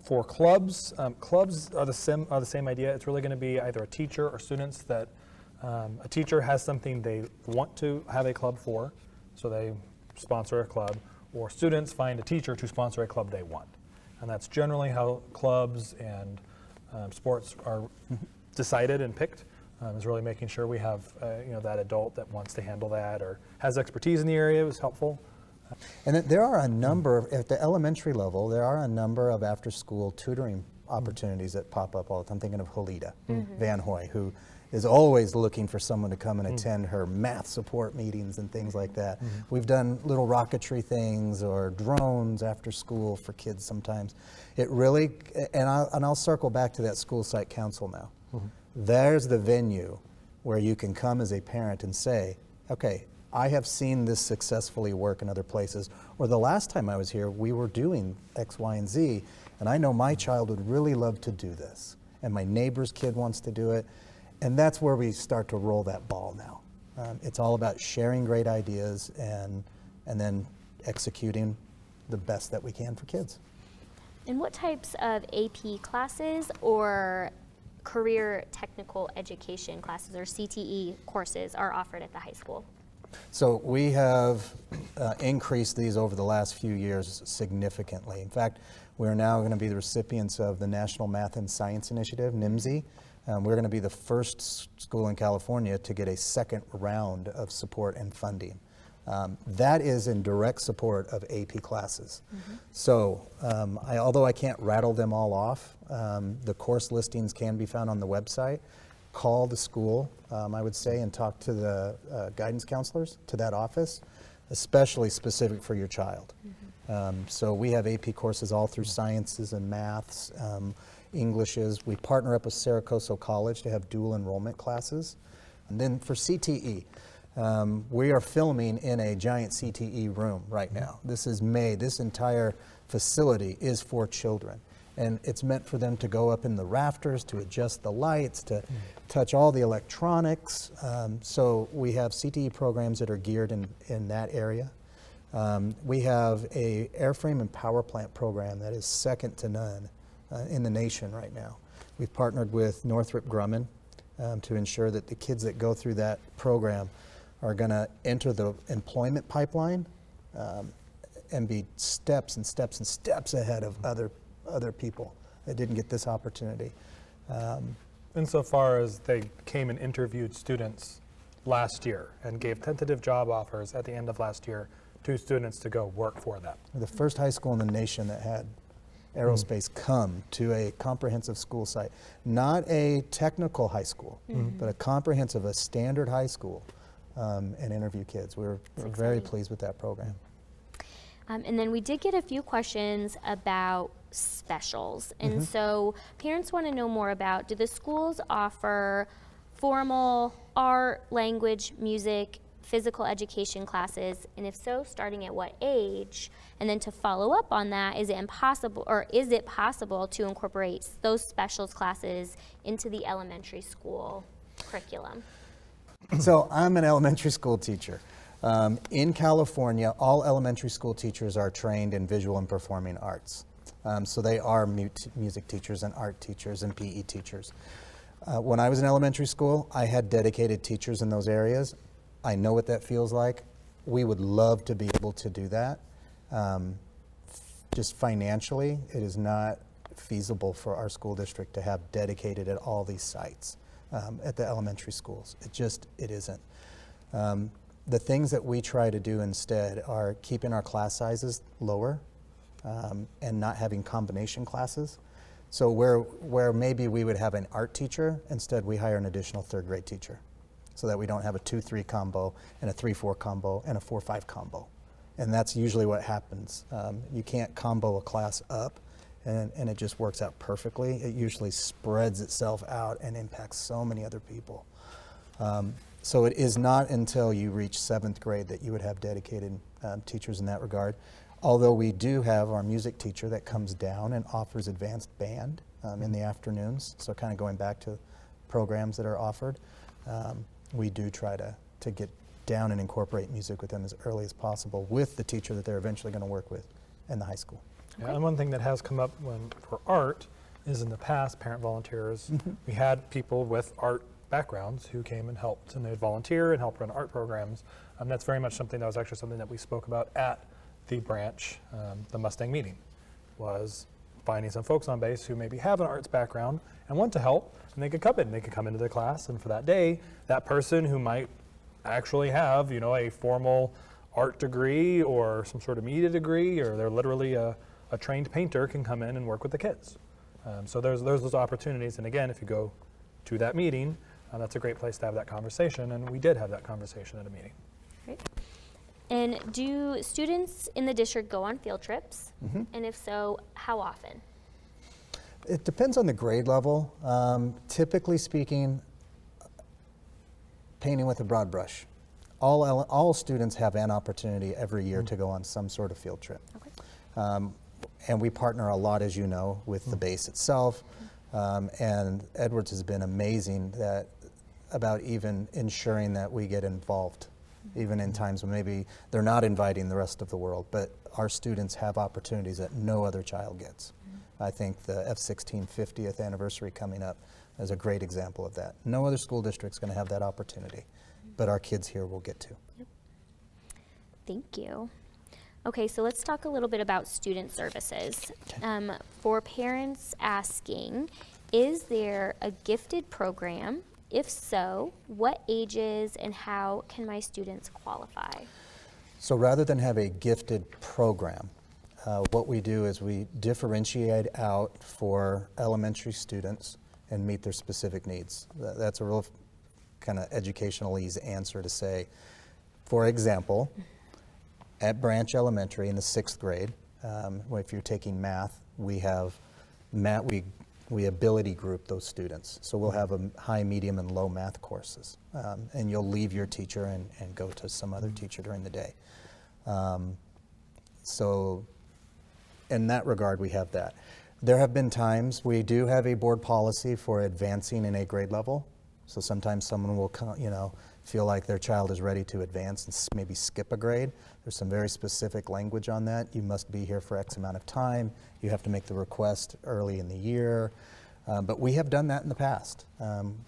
For clubs, clubs are the same idea. It's really going to be either a teacher or students that a teacher has something they want to have a club for, so they sponsor a club, or students find a teacher to sponsor a club they want. And that's generally how clubs and sports are decided and picked. Is really making sure we have that adult that wants to handle that or has expertise in the area is helpful. And there are a number, at the elementary level, there are a number of after-school tutoring opportunities that pop up all the time. I'm thinking of Halita Van Hoy, who is always looking for someone to come and attend her math support meetings and things like that. We've done little rocketry things or drones after school for kids sometimes. It really, and I'll circle back to that school site council now. There's the venue where you can come as a parent and say, okay, I have seen this successfully work in other places, or the last time I was here, we were doing X, Y, and Z, and I know my child would really love to do this, and my neighbor's kid wants to do it, and that's where we start to roll that ball now. It's all about sharing great ideas and then executing the best that we can for kids. And what types of AP classes or career technical education classes or CTE courses are offered at the high school? So we have increased these over the last few years significantly. In fact, we're now going to be the recipients of the National Math and Science Initiative, NMSI. We're going to be the first school in California to get a second round of support and funding. That is in direct support of AP classes. So although I can't rattle them all off, the course listings can be found on the website. Call the school, I would say, and talk to the guidance counselors to that office, especially specific for your child. So we have AP courses all through sciences and maths, Englishes. We partner up with Saracoso College to have dual enrollment classes. And then for CTE, we are filming in a giant CTE room right now. This entire facility is for children. And it's meant for them to go up in the rafters, to adjust the lights, to touch all the electronics. So we have CTE programs that are geared in that area. We have a airframe and power plant program that is second to none in the nation right now. We've partnered with Northrop Grumman to ensure that the kids that go through that program are going to enter the employment pipeline and be steps and steps and steps ahead of other people that didn't get this opportunity. Insofar as they came and interviewed students last year and gave tentative job offers at the end of last year to students to go work for them. We're the first high school in the nation that had aerospace come to a comprehensive school site. Not a technical high school, but a comprehensive, a standard high school, and interview kids. We're very pleased with that program. And then we did get a few questions about specials. And so parents want to know more about, do the schools offer formal art, language, music, physical education classes? And if so, starting at what age? And then to follow up on that, is it possible to incorporate those specials classes into the elementary school curriculum? So I'm an elementary school teacher. In California, all elementary school teachers are trained in visual and performing arts. So they are music teachers and art teachers and PE teachers. When I was in elementary school, I had dedicated teachers in those areas. I know what that feels like. We would love to be able to do that. Just financially, it is not feasible for our school district to have dedicated at all these sites at the elementary schools. It isn't. The things that we try to do instead are keeping our class sizes lower and not having combination classes. So where maybe we would have an art teacher, instead we hire an additional third grade teacher so that we don't have a 2-3 combo and a 3-4 combo and a 4-5 combo. And that's usually what happens. You can't combo a class up and it just works out perfectly. It usually spreads itself out and impacts so many other people. So it is not until you reach 7th grade that you would have dedicated teachers in that regard. Although we do have our music teacher that comes down and offers advanced band in the afternoons. So kind of going back to programs that are offered, we do try to get down and incorporate music with them as early as possible with the teacher that they're eventually going to work with in the high school. Yeah, and one thing that has come up for art is in the past, parent volunteers, we had people with art backgrounds who came and helped, and they'd volunteer and help run art programs. That's very much something that we spoke about at the branch, the Mustang meeting, was finding some folks on base who maybe have an arts background and want to help, and they could come into the class, and for that day, that person who might actually have, a formal art degree or some sort of media degree, or they're literally a trained painter, can come in and work with the kids. So there's those opportunities, and again, if you go to that meeting, that's a great place to have that conversation, and we did have that conversation at a meeting. Great. And do students in the district go on field trips? And if so, how often? It depends on the grade level. Typically speaking, painting with a broad brush. All students have an opportunity every year to go on some sort of field trip. Okay. And we partner a lot, as you know, with the base itself. And Edwards has been amazing about even ensuring that we get involved, even in times when maybe they're not inviting the rest of the world, but our students have opportunities that no other child gets. I think the F-16 50th anniversary coming up is a great example of that. No other school district's going to have that opportunity, but our kids here will get to. Yep. Thank you. Okay, so let's talk a little bit about student services. For parents asking, is there a gifted program? If so, what ages and how can my students qualify? So rather than have a gifted program, what we do is we differentiate out for elementary students and meet their specific needs. That's a real kind of educational ease answer to say, for example, At Branch Elementary in the 6th grade, if you're taking math, we have we ability group those students. So we'll have a high, medium, and low math courses. And you'll leave your teacher and go to some other teacher during the day. So in that regard, we have that. There have been times we do have a board policy for advancing in a grade level. So sometimes someone will, feel like their child is ready to advance and maybe skip a grade. There's some very specific language on that. You must be here for X amount of time. You have to make the request early in the year. But we have done that in the past,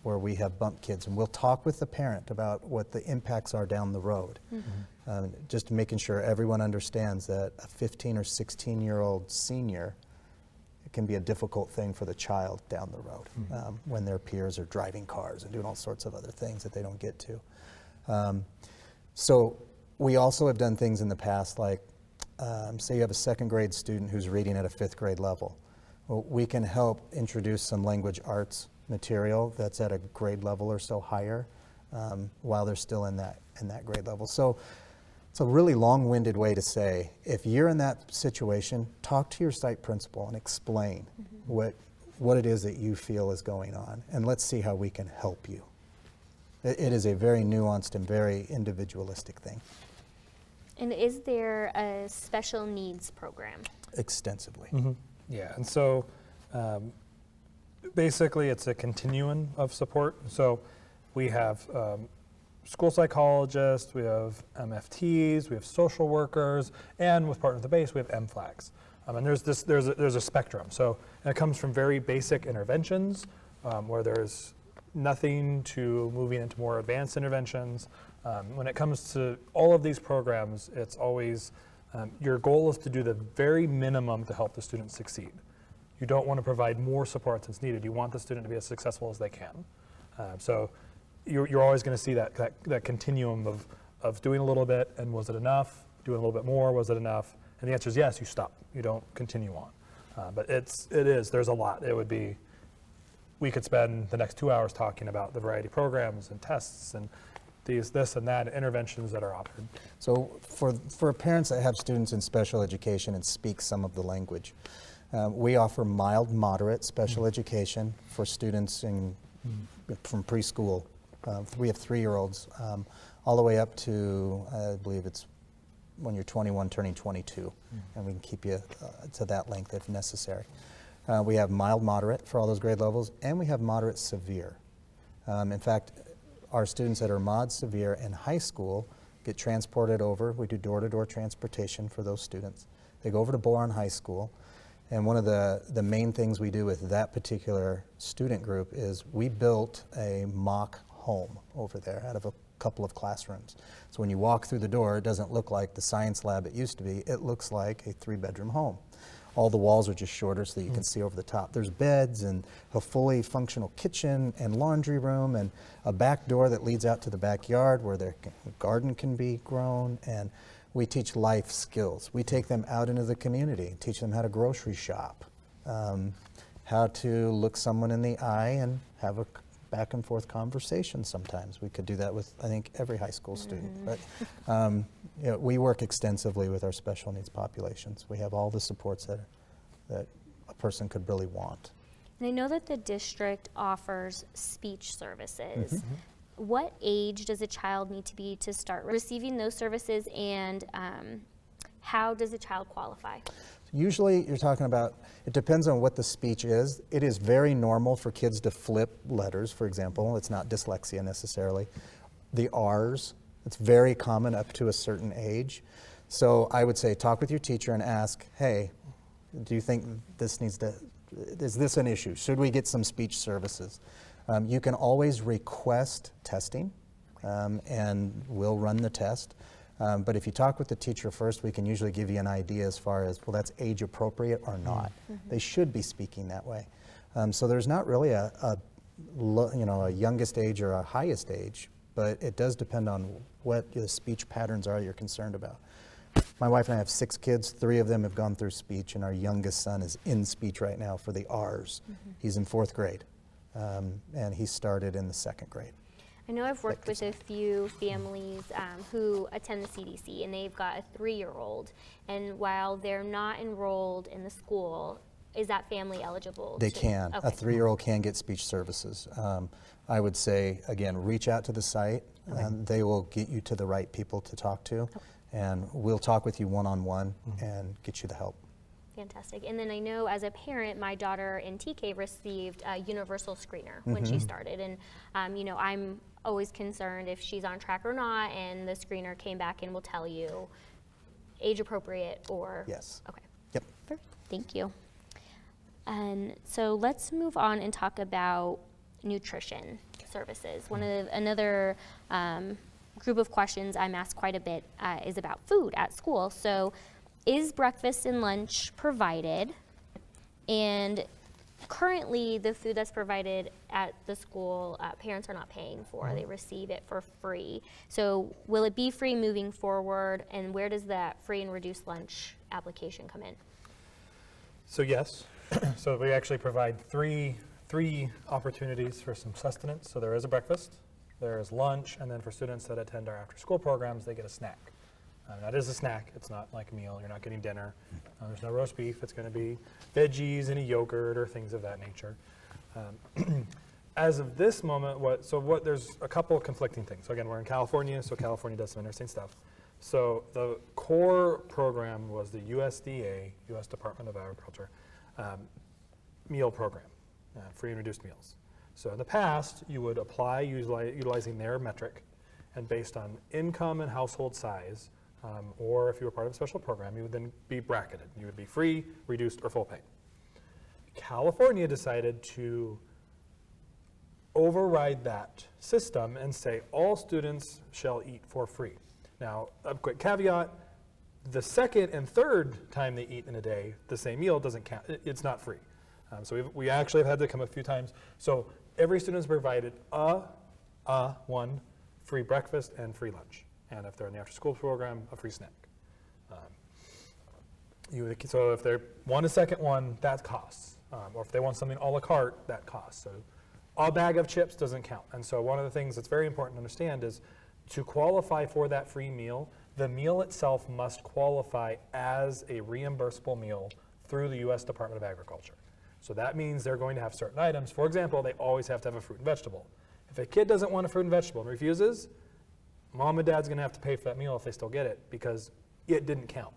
where we have bumped kids, and we'll talk with the parent about what the impacts are down the road. Just making sure everyone understands that a 15 or 16-year-old senior, it can be a difficult thing for the child down the road when their peers are driving cars and doing all sorts of other things that they don't get to. So we also have done things in the past like, say you have a 2nd grade student who's reading at a 5th grade level. Well, we can help introduce some language arts material that's at a grade level or so higher while they're still in that grade level. So it's a really long-winded way to say, if you're in that situation, talk to your site principal and explain what it is that you feel is going on, and let's see how we can help you. It is a very nuanced and very individualistic thing. And is there a special needs program? Extensively. Yeah, and so basically it's a continuum of support. So we have school psychologists, we have MFTs, we have social workers, and with Partner with the Base, we have MFLAGs. And there's a spectrum. So it comes from very basic interventions where there's nothing to moving into more advanced interventions. When it comes to all of these programs, it's always your goal is to do the very minimum to help the student succeed. You don't want to provide more support than's needed. You want the student to be as successful as they can. So you're always going to see that continuum of doing a little bit, and was it enough? Doing a little bit more, was it enough? And the answer is yes, you stop. You don't continue on. But there's a lot. We could spend the next 2 hours talking about the variety of programs and tests and this and that, interventions that are offered. So for parents that have students in special education and speak some of the language, we offer mild, moderate special education for students from preschool. We have 3-year-olds all the way up to, I believe it's when you're 21 turning 22, and we can keep you to that length if necessary. We have mild, moderate for all those grade levels, and we have moderate, severe. In fact, our students that are mod, severe in high school get transported over. We do door-to-door transportation for those students. They go over to Boron High School, and one of the main things we do with that particular student group is we built a mock home over there out of a couple of classrooms. So when you walk through the door, it doesn't look like the science lab it used to be. It looks like a 3-bedroom home. All the walls are just shorter so that you can see over the top. There's beds and a fully functional kitchen and laundry room and a back door that leads out to the backyard where their garden can be grown. And we teach life skills. We take them out into the community, teach them how to grocery shop, how to look someone in the eye and have a back and forth conversation sometimes. We could do that with, I think, every high school student. But we work extensively with our special needs populations. We have all the supports that a person could really want. And I know that the district offers speech services. What age does a child need to be to start receiving those services, and how does a child qualify? Usually you're talking about, it depends on what the speech is. It is very normal for kids to flip letters, for example. It's not dyslexia necessarily. The R's, it's very common up to a certain age. So I would say talk with your teacher and ask, hey, do you think this is this an issue? Should we get some speech services? You can always request testing and we'll run the test. But if you talk with the teacher first, we can usually give you an idea as far as, well, that's age appropriate or not. They should be speaking that way. So there's not really a youngest age or a highest age, but it does depend on what the speech patterns are you're concerned about. My wife and I have 6 kids. 3 of them have gone through speech, and our youngest son is in speech right now for the R's. He's in 4th grade, and he started in the 2nd grade. I know I've worked with a few families who attend the CDC, and they've got a 3-year-old, and while they're not enrolled in the school, is that family eligible? They can. Okay. A 3-year-old can get speech services. I would say, again, reach out to the site. They will get you to the right people to talk to, and we'll talk with you one-on-one and get you the help. Fantastic. And then I know as a parent, my daughter in TK received a universal screener when she started. And, you know, I'm always concerned if she's on track or not, and the screener came back and will tell you age appropriate or. Yes. Okay. Yep. Perfect. Thank you. And so let's move on and talk about nutrition services. Another group of questions I'm asked quite a bit is about food at school. So is breakfast and lunch provided? And currently the food that's provided at the school, parents are not paying for. They receive it for free. So will it be free moving forward? And where does that free and reduced lunch application come in? So yes, so we actually provide three opportunities for some sustenance. So there is a breakfast, there is lunch, and then for students that attend our after-school programs, they get a snack. That is a snack. It's not like a meal. You're not getting dinner. There's no roast beef. It's going to be veggies and a yogurt or things of that nature. As of this moment, there's a couple of conflicting things. So again, we're in California, so California does some interesting stuff. So the core program was the USDA, U.S. Department of Agriculture, meal program, free and reduced meals. So in the past, you would apply utilizing their metric, and based on income and household size, or if you were part of a special program, you would then be bracketed. You would be free, reduced, or full pay. California decided to override that system and say all students shall eat for free. Now, a quick caveat, the second and third time they eat in a day, the same meal doesn't count. It's not free. So we actually have had to come a few times. So every student is provided one free breakfast and free lunch. And if they're in the after-school program, a free snack. So if they want a second one, that costs. Or if they want something a la carte, that costs. So a bag of chips doesn't count. And so one of the things that's very important to understand is to qualify for that free meal, the meal itself must qualify as a reimbursable meal through the U.S. Department of Agriculture. So that means they're going to have certain items. For example, they always have to have a fruit and vegetable. If a kid doesn't want a fruit and vegetable and refuses, mom and dad's going to have to pay for that meal if they still get it because it didn't count.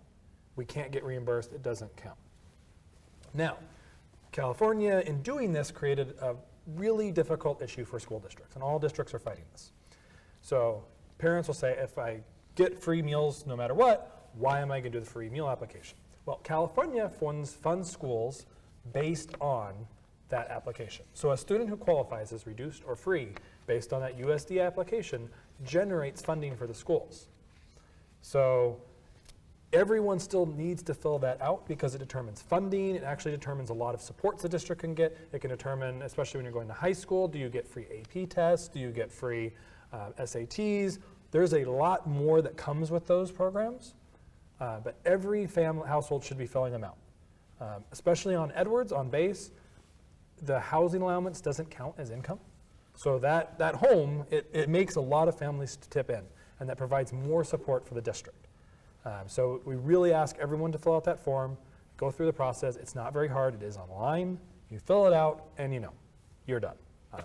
We can't get reimbursed. It doesn't count. Now, California, in doing this, created a really difficult issue for school districts, and all districts are fighting this. So parents will say, if I get free meals no matter what, why am I going to do the free meal application? Well, California funds schools based on that application. So a student who qualifies as reduced or free based on that USD application generates funding for the schools. So everyone still needs to fill that out because it determines funding. It actually determines a lot of supports the district can get. It can determine, especially when you're going to high school, do you get free AP tests? Do you get free SATs? There's a lot more that comes with those programs, but every household should be filling them out. Especially on Edwards, on base, the housing allowance doesn't count as income. So that home, it makes a lot of families to tip in, and that provides more support for the district. So we really ask everyone to fill out that form, go through the process. It's not very hard. It is online. You fill it out, and you're done.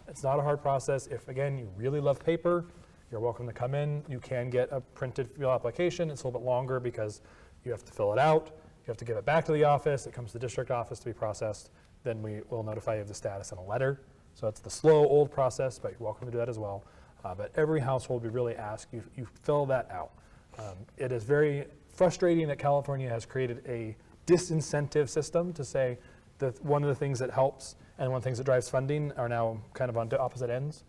It's not a hard process. If, again, you really love paper, you're welcome to come in. You can get a printed fill application. It's a little bit longer because you have to fill it out. You have to give it back to the office. It comes to the district office to be processed. Then we will notify you of the status in a letter. So it's the slow, old process, but you're welcome to do that as well. But every household, we really ask you fill that out. It is very frustrating that California has created a disincentive system to say that one of the things that helps and one of the things that drives funding are now kind of on opposite ends.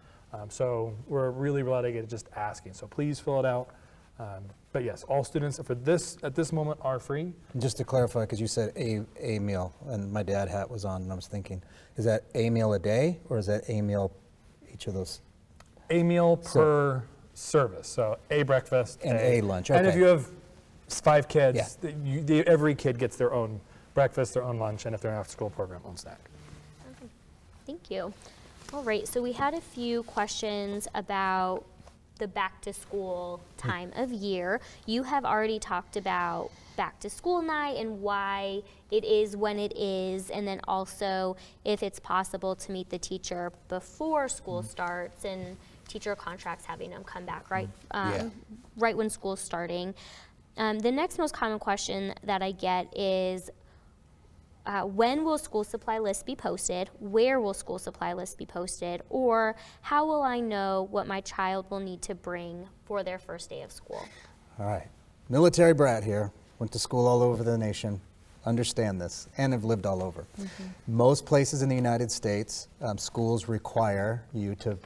So we're really relying on just asking. So please fill it out. But yes, all students at this moment are free. Just to clarify, because you said a meal, and my dad hat was on, and I was thinking, is that a meal a day, or is that a meal each of those? A meal per service, so a breakfast. And a lunch, And if okay. you have 5 kids, Yeah. every kid gets their own breakfast, their own lunch, and if they're in an after-school program, own snack. Okay. Thank you. All right, so we had a few questions about the back to school time of year. You have already talked about back to school night and why it is when it is, and then also if it's possible to meet the teacher before school starts and teacher contracts having them come back right when school's starting. The next most common question that I get is, when will school supply lists be posted? Where will school supply lists be posted? Or how will I know what my child will need to bring for their first day of school? All right. Military brat here. Went to school all over the nation. Understand this, and have lived all over. Most places in the United States, schools require you to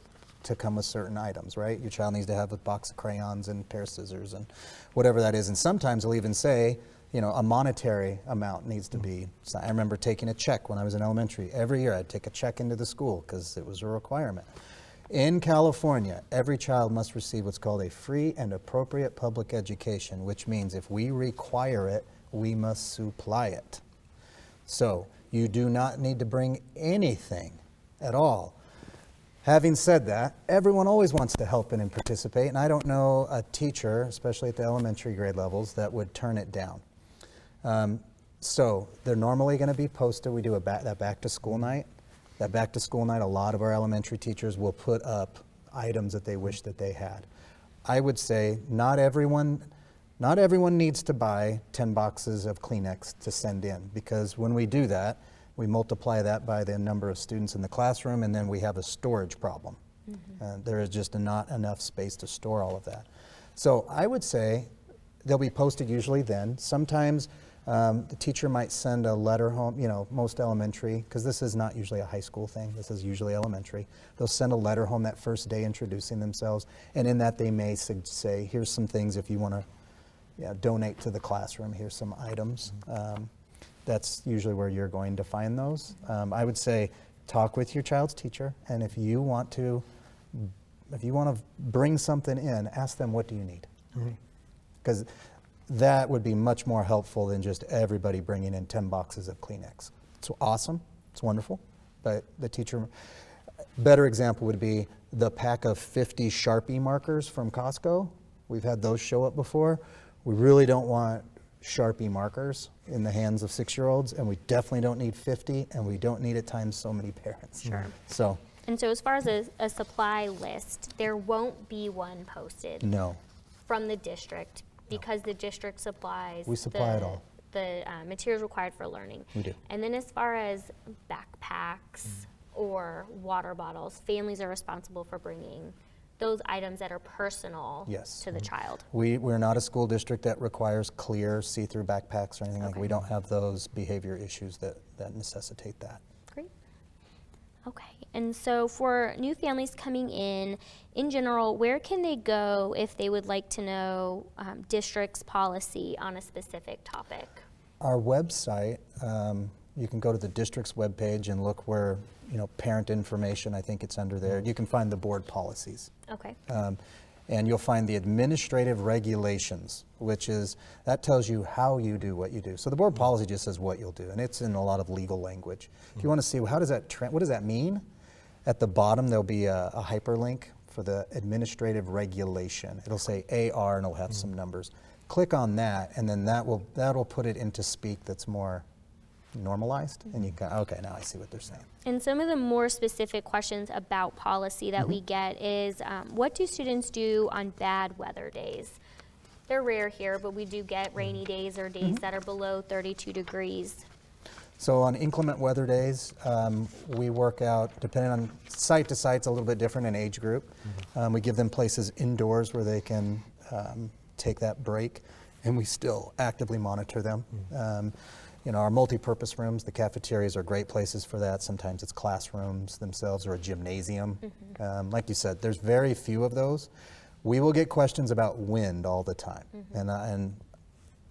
come with certain items, right? Your child needs to have a box of crayons and a pair of scissors and whatever that is. And sometimes they'll even say, you know, a monetary amount needs to be. So I remember taking a check when I was in elementary. Every year I'd take a check into the school because it was a requirement. In California, every child must receive what's called a free and appropriate public education, which means if we require it, we must supply it. So you do not need to bring anything at all. Having said that, everyone always wants to help in and participate, and I don't know a teacher, especially at the elementary grade levels, that would turn it down. So they're normally going to be posted. We do that back to school night. That back to school night, a lot of our elementary teachers will put up items that they wish that they had. I would say not everyone needs to buy 10 boxes of Kleenex to send in, because when we do that, we multiply that by the number of students in the classroom, and then we have a storage problem. There is just not enough space to store all of that. So I would say they'll be posted usually then. Sometimes the teacher might send a letter home, you know, most elementary, because this is not usually a high school thing, this is usually elementary. They'll send a letter home that first day introducing themselves, and in that they may say, here's some things if you want to donate to the classroom, here's some items. That's usually where you're going to find those. I would say talk with your child's teacher, and if you want to bring something in, ask them, what do you need? Because that would be much more helpful than just everybody bringing in 10 boxes of Kleenex. It's awesome, it's wonderful, but the teacher, better example would be the pack of 50 Sharpie markers from Costco. We've had those show up before. We really don't want Sharpie markers in the hands of 6-year-olds, and we definitely don't need 50, and we don't need at times so many parents. Sure. So. And so as far as a supply list, there won't be one posted No. from the district, because the district supplies We supply it all. the materials required for learning. We do. And then as far as backpacks or water bottles, families are responsible for bringing those items that are personal Yes. to the child. We're not a school district that requires clear see-through backpacks or anything like that. We don't have those behavior issues that necessitate that. Great. Okay, and so for new families coming in general, where can they go if they would like to know district's policy on a specific topic? Our website, you can go to the district's webpage and look where, parent information, I think it's under there. You can find the board policies. Okay. And you'll find the administrative regulations, that tells you how you do what you do. So the board policy just says what you'll do, and it's in a lot of legal language. If you want to see what does that mean, at the bottom there'll be a hyperlink for the administrative regulation. It'll say AR and it'll have some numbers. Click on that, and then that'll put it into speak that's more normalized, and you go, okay, now I see what they're saying. And some of the more specific questions about policy that we get is, what do students do on bad weather days? They're rare here, but we do get rainy days or days that are below 32 degrees. So on inclement weather days, we work out, depending on site to site, it's a little bit different in age group. We give them places indoors where they can take that break, and we still actively monitor them. Our multi-purpose rooms, the cafeterias are great places for that. Sometimes it's classrooms themselves or a gymnasium. Like you said, there's very few of those. We will get questions about wind all the time. And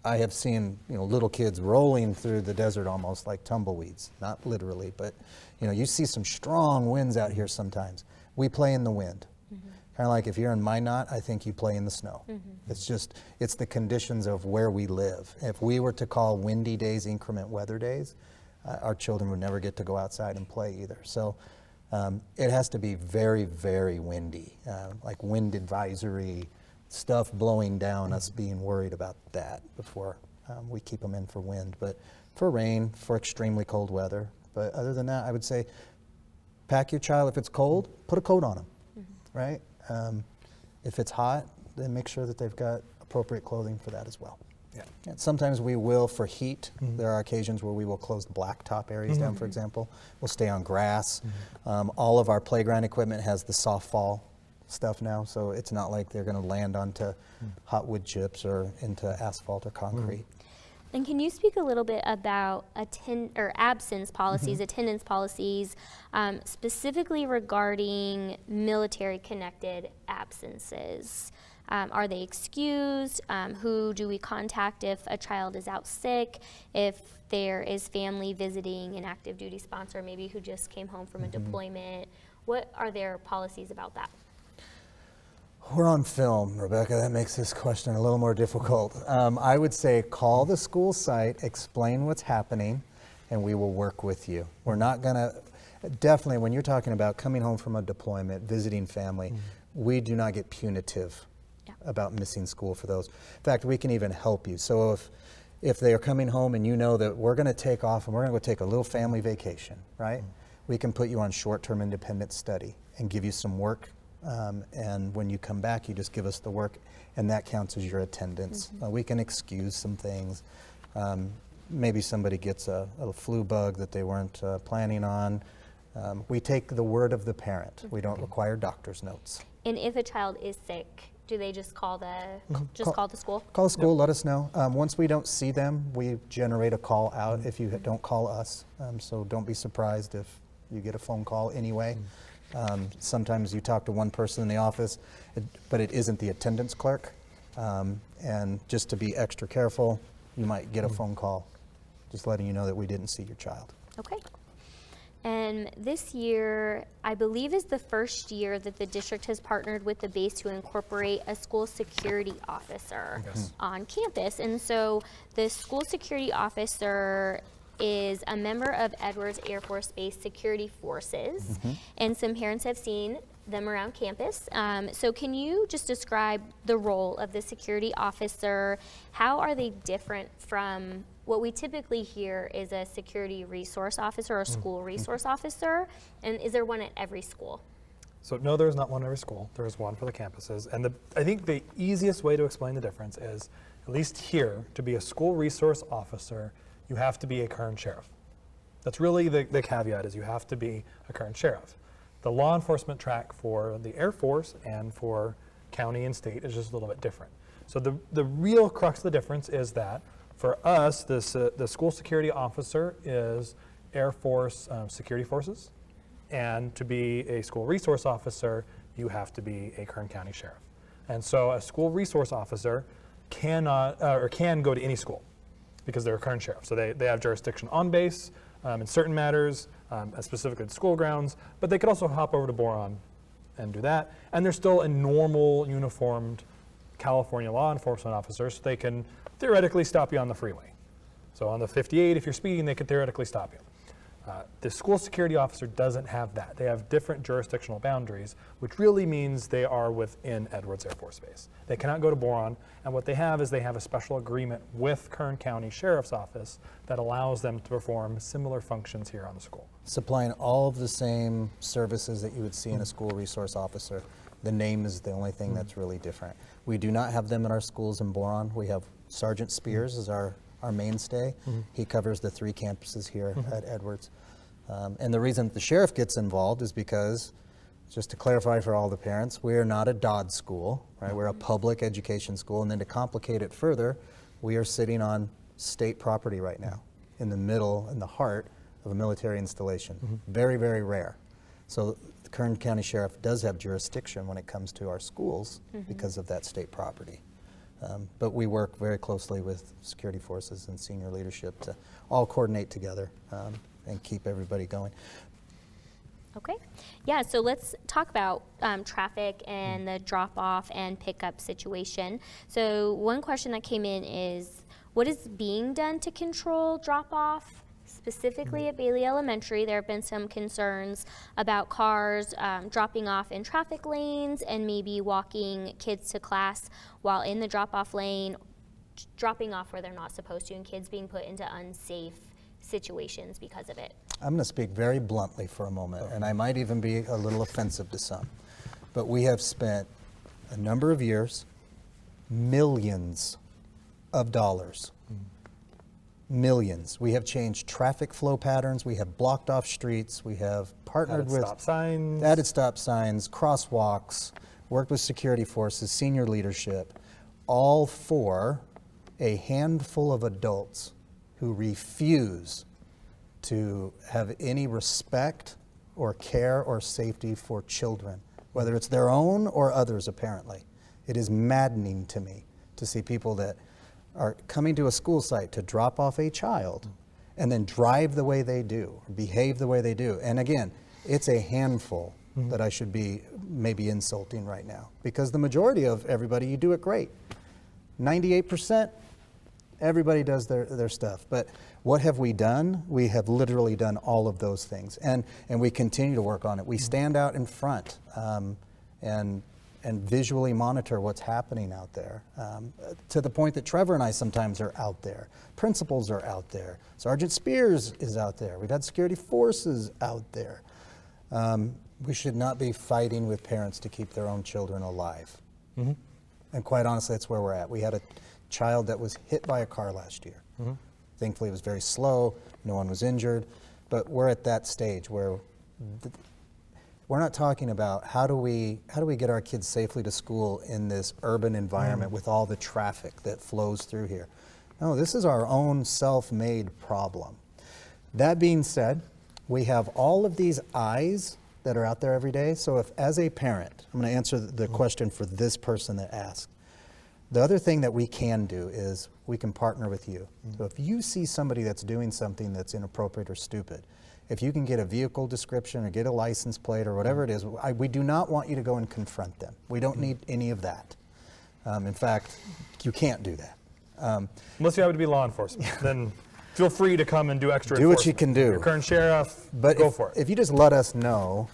I have seen little kids rolling through the desert almost like tumbleweeds. Not literally, but you see some strong winds out here sometimes. We play in the wind. Kind of like if you're in Minot, I think you play in the snow. It's the conditions of where we live. If we were to call windy days inclement weather days, our children would never get to go outside and play either. So It has to be very, very windy, like wind advisory, stuff blowing down, us being worried about that before we keep them in for wind. But for rain, for extremely cold weather. But other than that, I would say pack your child. If it's cold, put a coat on them, right? If it's hot, then make sure that they've got appropriate clothing for that as well. Yeah. And sometimes we will, for heat, there are occasions where we will close the blacktop areas down, for example. We'll stay on grass. All of our playground equipment has the soft fall stuff now, so it's not like they're going to land onto hot wood chips or into asphalt or concrete. And can you speak a little bit about absence policies, attendance policies, specifically regarding military-connected absences? Are they excused? Who do we contact if a child is out sick? If there is family visiting an active duty sponsor, maybe who just came home from a deployment? What are their policies about that? We're on film, Rebecca. That makes this question a little more difficult. I would say call the school site, explain what's happening, and we will work with you. We're not going to, definitely when you're talking about coming home from a deployment, visiting family, we do not get punitive about missing school for those. In fact, we can even help you. So if they are coming home and you know that we're going to take off and we're going to go take a little family vacation, right? We can put you on short-term independent study and give you some work. And when you come back, you just give us the work, and that counts as your attendance. We can excuse some things. Maybe somebody gets a flu bug that they weren't planning on. We take the word of the parent. We don't require doctor's notes. And if a child is sick, do they just call the call the school? Call the school, let us know. Once we don't see them, we generate a call out if you don't call us. So don't be surprised if you get a phone call anyway. Sometimes you talk to one person in the office, but it isn't the attendance clerk. And just to be extra careful, you might get a phone call just letting you know that we didn't see your child. Okay. And this year, I believe, is the first year that the district has partnered with the base to incorporate a school security officer on campus. And so the school security officer is a member of Edwards Air Force Base Security Forces, and some parents have seen them around campus. So can you just describe the role of the security officer? How are they different from what we typically hear is a security resource officer or a school resource officer? And is there one at every school? So no, there's not one at every school. There is one for the campuses. And I think the easiest way to explain the difference is, at least here, to be a school resource officer, you have to be a current sheriff. That's really the caveat, is you have to be a current sheriff. The law enforcement track for the Air Force and for county and state is just a little bit different. So the real crux of the difference is that for us, the school security officer is Air Force Security Forces, and to be a school resource officer, you have to be a Kern County sheriff. And so a school resource officer cannot or can go to any school because they're a Kern sheriff. So they have jurisdiction on base in certain matters, specifically at school grounds, but they could also hop over to Boron and do that. And they're still a normal uniformed California law enforcement officer, so they can theoretically stop you on the freeway. So on the 58, if you're speeding, they could theoretically stop you. The school security officer doesn't have that. They have different jurisdictional boundaries, which really means they are within Edwards Air Force Base. They cannot go to Boron, and what they have is they have a special agreement with Kern County Sheriff's Office that allows them to perform similar functions here on the school. Supplying all of the same services that you would see in a school resource officer. The name is the only thing that's really different. We do not have them in our schools in Boron. We have Sergeant Spears as our mainstay. He covers the 3 campuses here at Edwards. And the reason the sheriff gets involved is because, just to clarify for all the parents, we are not a DOD school, right? We're a public education school, and then to complicate it further, we are sitting on state property right now, in the middle, in the heart of a military installation. Very, very rare. So the Kern County Sheriff does have jurisdiction when it comes to our schools because of that state property. But we work very closely with security forces and senior leadership to all coordinate together and keep everybody going. Okay. Yeah, so let's talk about traffic and the drop-off and pickup situation. So one question that came in is, what is being done to control drop-off Specifically at Bailey Elementary, there have been some concerns about cars dropping off in traffic lanes and maybe walking kids to class while in the drop-off lane, dropping off where they're not supposed to, and kids being put into unsafe situations because of it. I'm going to speak very bluntly for a moment, and I might even be a little offensive to some, but we have spent a number of years, millions of dollars, millions. We have changed traffic flow patterns, we have blocked off streets, we have partnered Added with stop signs. added stop signs, crosswalks, worked with security forces, senior leadership, all for a handful of adults who refuse to have any respect or care or safety for children, whether it's their own or others, apparently. It is maddening to me to see people that are coming to a school site to drop off a child and then drive the way they do, or behave the way they do. And again, it's a handful that I should be maybe insulting right now, because the majority of everybody, you do it great. 98%, everybody does their stuff. But what have we done? We have literally done all of those things, and we continue to work on it. We stand out in front and visually monitor what's happening out there, to the point that Trevor and I sometimes are out there. Principals are out there. Sergeant Spears is out there. We've had security forces out there. We should not be fighting with parents to keep their own children alive. And quite honestly, that's where we're at. We had a child that was hit by a car last year. Thankfully, it was very slow. No one was injured. But we're at that stage where we're not talking about how do we get our kids safely to school in this urban environment with all the traffic that flows through here. No, this is our own self-made problem. That being said, we have all of these eyes that are out there every day. So if, as a parent, I'm going to answer the question for this person that asked. The other thing that we can do is we can partner with you. So if you see somebody that's doing something that's inappropriate or stupid, if you can get a vehicle description or get a license plate or whatever it is, we do not want you to go and confront them. We don't need any of that. In fact, you can't do that. Unless you happen to be law enforcement, then feel free to come and do extra Do what you enforcement. can do. Your current sheriff, But go for it. if you just let us know,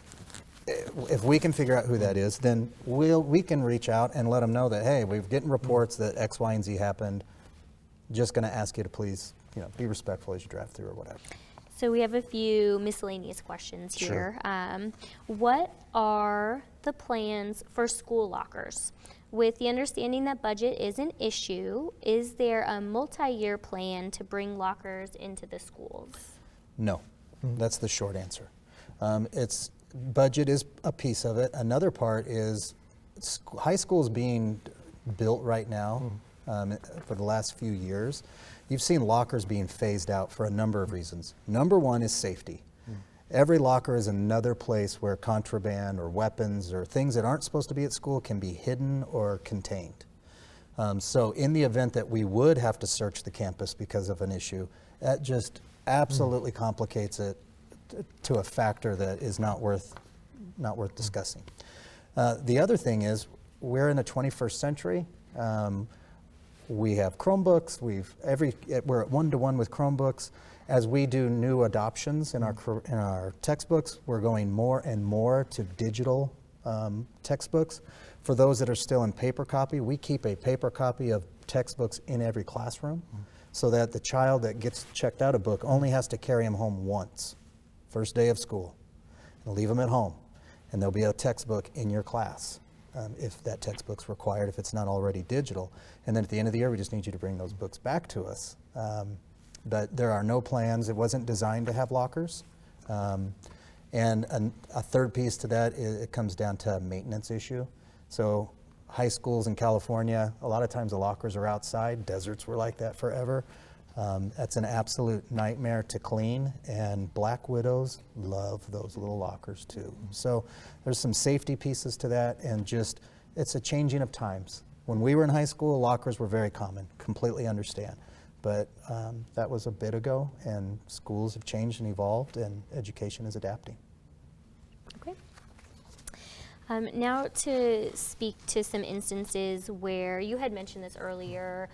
if we can figure out who that is, then we can reach out and let them know that, hey, we're getting reports that X, Y, and Z happened. Just going to ask you to please, be respectful as you drive through or whatever. So we have a few miscellaneous questions here. Sure. What are the plans for school lockers? With the understanding that budget is an issue, is there a multi-year plan to bring lockers into the schools? No, that's the short answer. Budget is a piece of it. Another part is high schools being built right now for the last few years. You've seen lockers being phased out for a number of reasons. Number one is safety. Every locker is another place where contraband or weapons or things that aren't supposed to be at school can be hidden or contained. So in the event that we would have to search the campus because of an issue, that just absolutely complicates it to a factor that is not worth discussing. The other thing is, we're in the 21st century. We have Chromebooks. We're at 1-to-1 with Chromebooks. As we do new adoptions in our textbooks, we're going more and more to digital textbooks. For those that are still in paper copy, we keep a paper copy of textbooks in every classroom, so that the child that gets checked out a book only has to carry them home once, first day of school, and leave them at home. And there'll be a textbook in your class. If that textbook's required, if it's not already digital. And then at the end of the year, we just need you to bring those books back to us. But there are no plans. It wasn't designed to have lockers. And a third piece to that, it comes down to a maintenance issue. So high schools in California, a lot of times the lockers are outside. Deserts were like that forever. That's an absolute nightmare to clean, and black widows love those little lockers too. So there's some safety pieces to that, and just it's a changing of times. When we were in high school, lockers were very common, completely understand. But that was a bit ago, and schools have changed and evolved, and education is adapting. Okay. Now to speak to some instances where you had mentioned this earlier,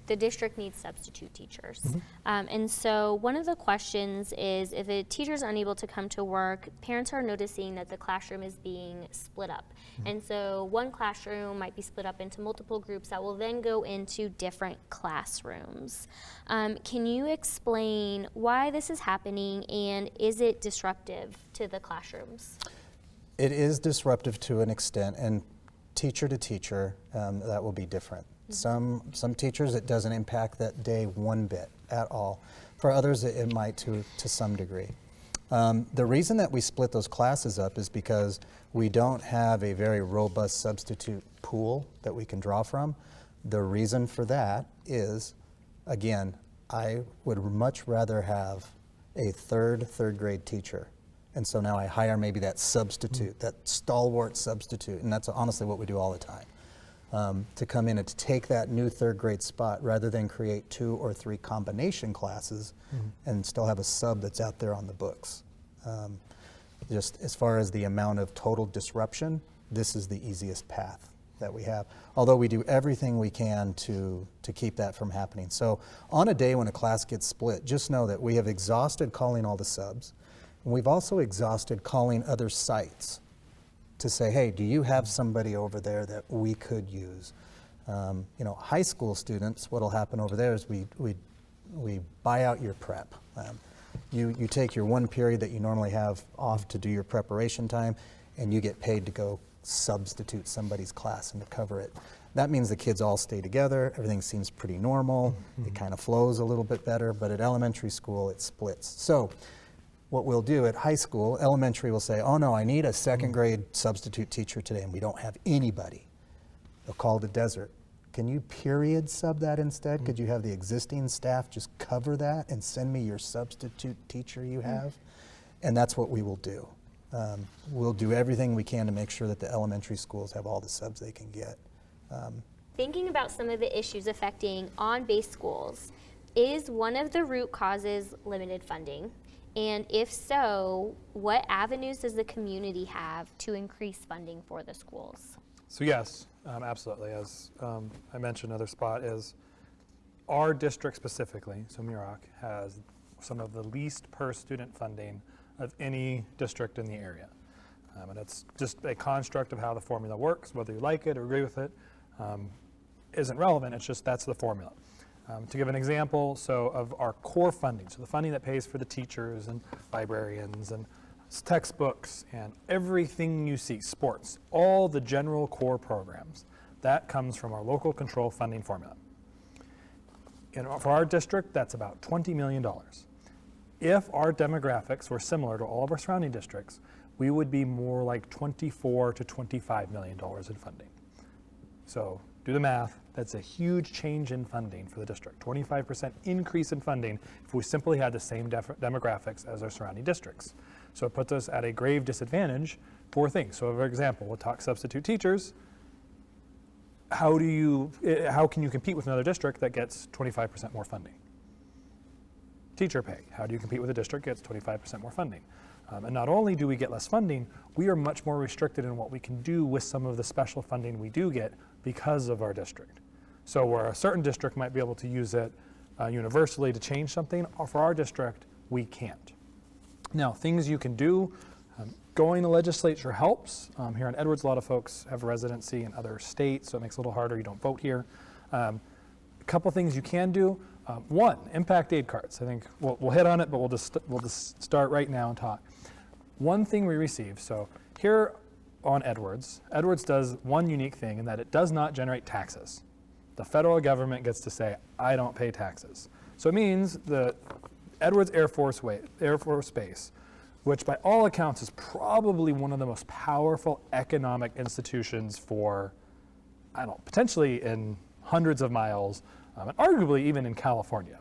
the district needs substitute teachers. And so one of the questions is, if a teacher is unable to come to work, parents are noticing that the classroom is being split up. And so one classroom might be split up into multiple groups that will then go into different classrooms. Can you explain why this is happening, and is it disruptive to the classrooms? It is disruptive to an extent, and teacher to teacher, that will be different. Some teachers, it doesn't impact that day one bit at all. For others, it might to some degree. The reason that we split those classes up is because we don't have a very robust substitute pool that we can draw from. The reason for that is, again, I would much rather have a third grade teacher. And so now I hire maybe that substitute, that stalwart substitute, and that's honestly what we do all the time. To come in and to take that new third grade spot rather than create 2 or 3 combination classes and still have a sub that's out there on the books. Just as far as the amount of total disruption, this is the easiest path that we have. Although we do everything we can to keep that from happening. So on a day when a class gets split, just know that we have exhausted calling all the subs. And we've also exhausted calling other sites to say, hey, do you have somebody over there that we could use? High school students, what'll happen over there is we buy out your prep. You take your one period that you normally have off to do your preparation time, and you get paid to go substitute somebody's class and to cover it. That means the kids all stay together, everything seems pretty normal, it kind of flows a little bit better, but at elementary school it splits. So what we'll do at high school, elementary will say, oh no, I need a second grade substitute teacher today and we don't have anybody. They'll call the desert. Can you period sub that instead? Could you have the existing staff just cover that and send me your substitute teacher you have? And that's what we will do. We'll do everything we can to make sure that the elementary schools have all the subs they can get. Thinking about some of the issues affecting on-base schools, is one of the root causes limited funding? And if so, what avenues does the community have to increase funding for the schools? So yes, absolutely. As I mentioned, another spot is our district specifically, so Muroc, has some of the least per student funding of any district in the area. And it's just a construct of how the formula works. Whether you like it or agree with it isn't relevant, it's just that's the formula. To give an example, so of our core funding, so the funding that pays for the teachers and librarians and textbooks and everything you see, sports, all the general core programs, that comes from our local control funding formula. For our district, that's about $20 million. If our demographics were similar to all of our surrounding districts, we would be more like $24 to $25 million in funding. So do the math, that's a huge change in funding for the district. 25% increase in funding if we simply had the same demographics as our surrounding districts. So it puts us at a grave disadvantage for things. So for example, we'll talk substitute teachers. How can you compete with another district that gets 25% more funding? Teacher pay, how do you compete with a district that gets 25% more funding? And not only do we get less funding, we are much more restricted in what we can do with some of the special funding we do get because of our district. So where a certain district might be able to use it universally to change something, for our district, we can't. Now, things you can do, going to legislature helps. Here in Edwards, a lot of folks have residency in other states, so it makes it a little harder, you don't vote here. A couple things you can do. One, impact aid cards. I think we'll hit on it, but we'll just start right now and talk. One thing we receive, so here on Edwards does one unique thing in that it does not generate taxes. The federal government gets to say, I don't pay taxes. So it means the Edwards Air Force Base, which by all accounts is probably one of the most powerful economic institutions for, potentially in hundreds of miles, and arguably even in California,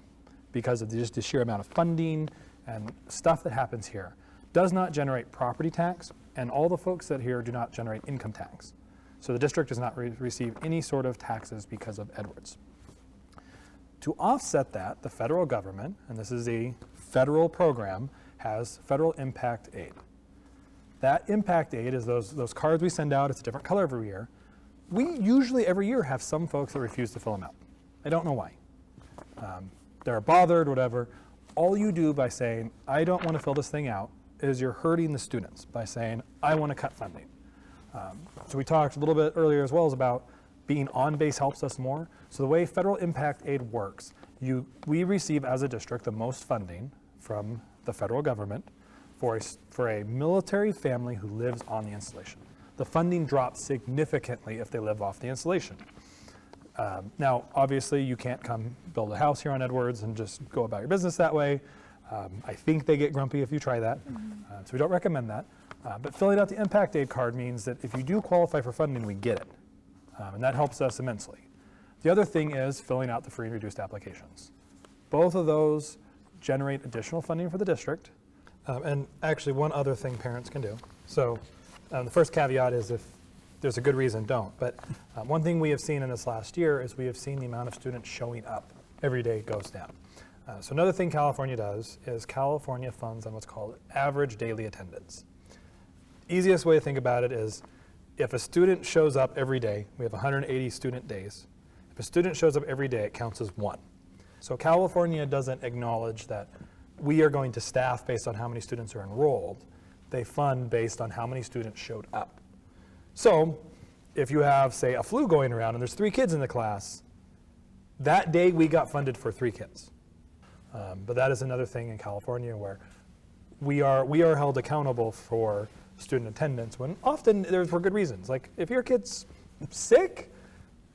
because of just the sheer amount of funding and stuff that happens here, does not generate property tax, and all the folks that here do not generate income tax. So the district does not receive any sort of taxes because of Edwards. To offset that, the federal government, and this is a federal program, has federal impact aid. That impact aid is those cards we send out. It's a different color every year. We usually every year have some folks that refuse to fill them out. I don't know why. They're bothered, whatever. All you do by saying, I don't want to fill this thing out, is you're hurting the students by saying, I want to cut funding. So we talked a little bit earlier as well as about being on base helps us more. So the way federal impact aid works, we receive as a district the most funding from the federal government for a military family who lives on the installation. The funding drops significantly if they live off the installation. Now, obviously, you can't come build a house here on Edwards and just go about your business that way. I think they get grumpy if you try that, so we don't recommend that. But filling out the impact aid card means that if you do qualify for funding, we get it, and that helps us immensely. The other thing is filling out the free and reduced applications. Both of those generate additional funding for the district, and actually one other thing parents can do. So the first caveat is if there's a good reason, don't. But one thing we have seen in this last year is we have seen the amount of students showing up every day goes down. So another thing California does is California funds on what's called average daily attendance. Easiest way to think about it is if a student shows up every day, we have 180 student days. If a student shows up every day, it counts as one. So California doesn't acknowledge that we are going to staff based on how many students are enrolled. They fund based on how many students showed up. So if you have, say, a flu going around and there's 3 kids in the class, that day we got funded for 3 kids. But that is another thing in California where we are held accountable for student attendance when often there's for good reasons. Like if your kid's sick,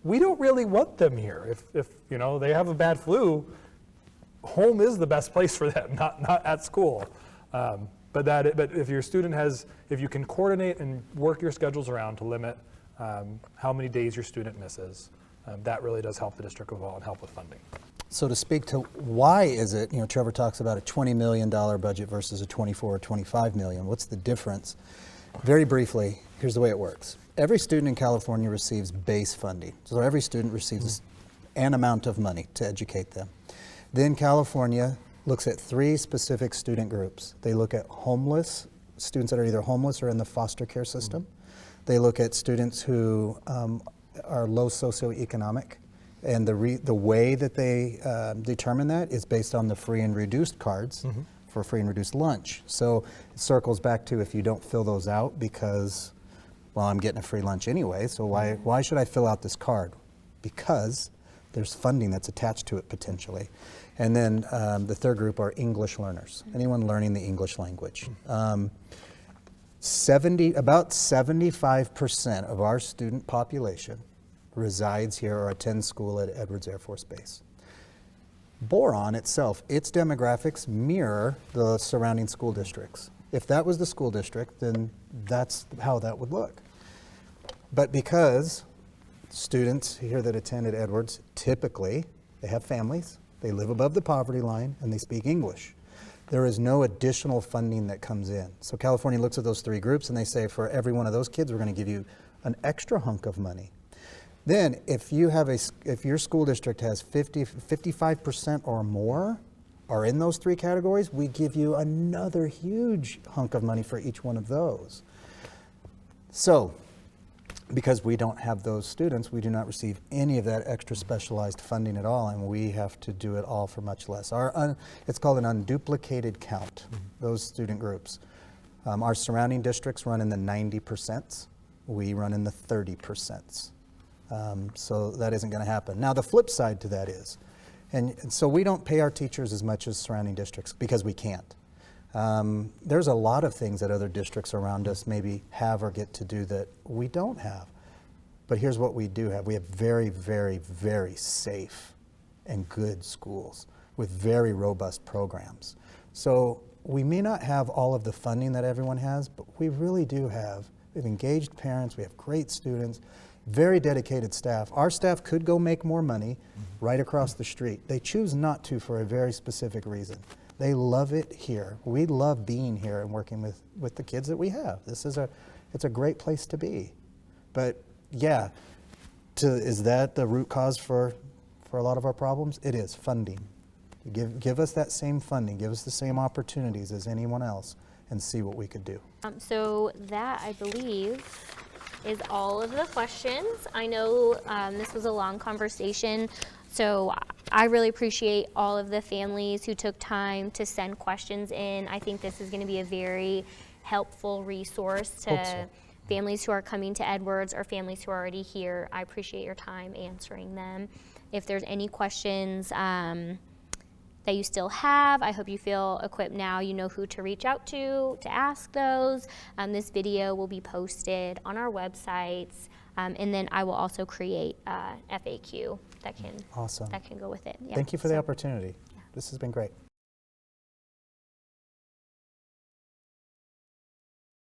we don't really want them here. If you know they have a bad flu, home is the best place for them, not at school. But if your student if you can coordinate and work your schedules around to limit how many days your student misses, that really does help the district overall and help with funding. So to speak to why is it, Trevor talks about a $20 million budget versus a 24 or 25 million. What's the difference? Very briefly, here's the way it works. Every student in California receives base funding. So every student receives an amount of money to educate them. Then California looks at 3 specific student groups. They look at homeless, students that are either homeless or in the foster care system. They look at students who are low socioeconomic. And the way that they determine that is based on the free and reduced cards for free and reduced lunch. So it circles back to if you don't fill those out because, well, I'm getting a free lunch anyway, so why should I fill out this card? Because there's funding that's attached to it potentially. And then the third group are English learners, anyone learning the English language. About 75% of our student population resides here or attends school at Edwards Air Force Base. Boron itself, its demographics mirror the surrounding school districts. If that was the school district, then that's how that would look. But because students here that attend at Edwards, typically, they have families, they live above the poverty line, and they speak English. There is no additional funding that comes in. So California looks at those 3 groups and they say for every one of those kids, we're going to give you an extra hunk of money. Then, if your school district has 55% or more are in those 3 categories, we give you another huge hunk of money for each one of those. So, because we don't have those students, we do not receive any of that extra specialized funding at all, and we have to do it all for much less. It's called an unduplicated count, those student groups. Our surrounding districts run in the 90%. We run in the 30%. So that isn't going to happen. Now the flip side to that is, and so we don't pay our teachers as much as surrounding districts because we can't. There's a lot of things that other districts around us maybe have or get to do that we don't have. But here's what we do have. We have very, very, very safe and good schools with very robust programs. So we may not have all of the funding that everyone has, but we really do have. We have engaged parents, we have great students, very dedicated staff. Our staff could go make more money right across the street. They choose not to for a very specific reason. They love it here. We love being here and working with the kids that we have. It's a great place to be. But yeah, is that the root cause for a lot of our problems? It is funding. Give us that same funding, give us the same opportunities as anyone else, and see what we could do. So that, I believe, is all of the questions. I know this was a long conversation, So I really appreciate all of the families who took time to send questions in. I think this is going to be a very helpful resource Hope to so. families who are coming to Edwards or families who are already here. I appreciate your time answering them. If there's any questions that you still have, I hope you feel equipped now. You know who to reach out to ask those. This video will be posted on our websites, and then I will also create a FAQ that can Awesome. that can go with it. Yeah, Thank you for the so- opportunity. This has been great.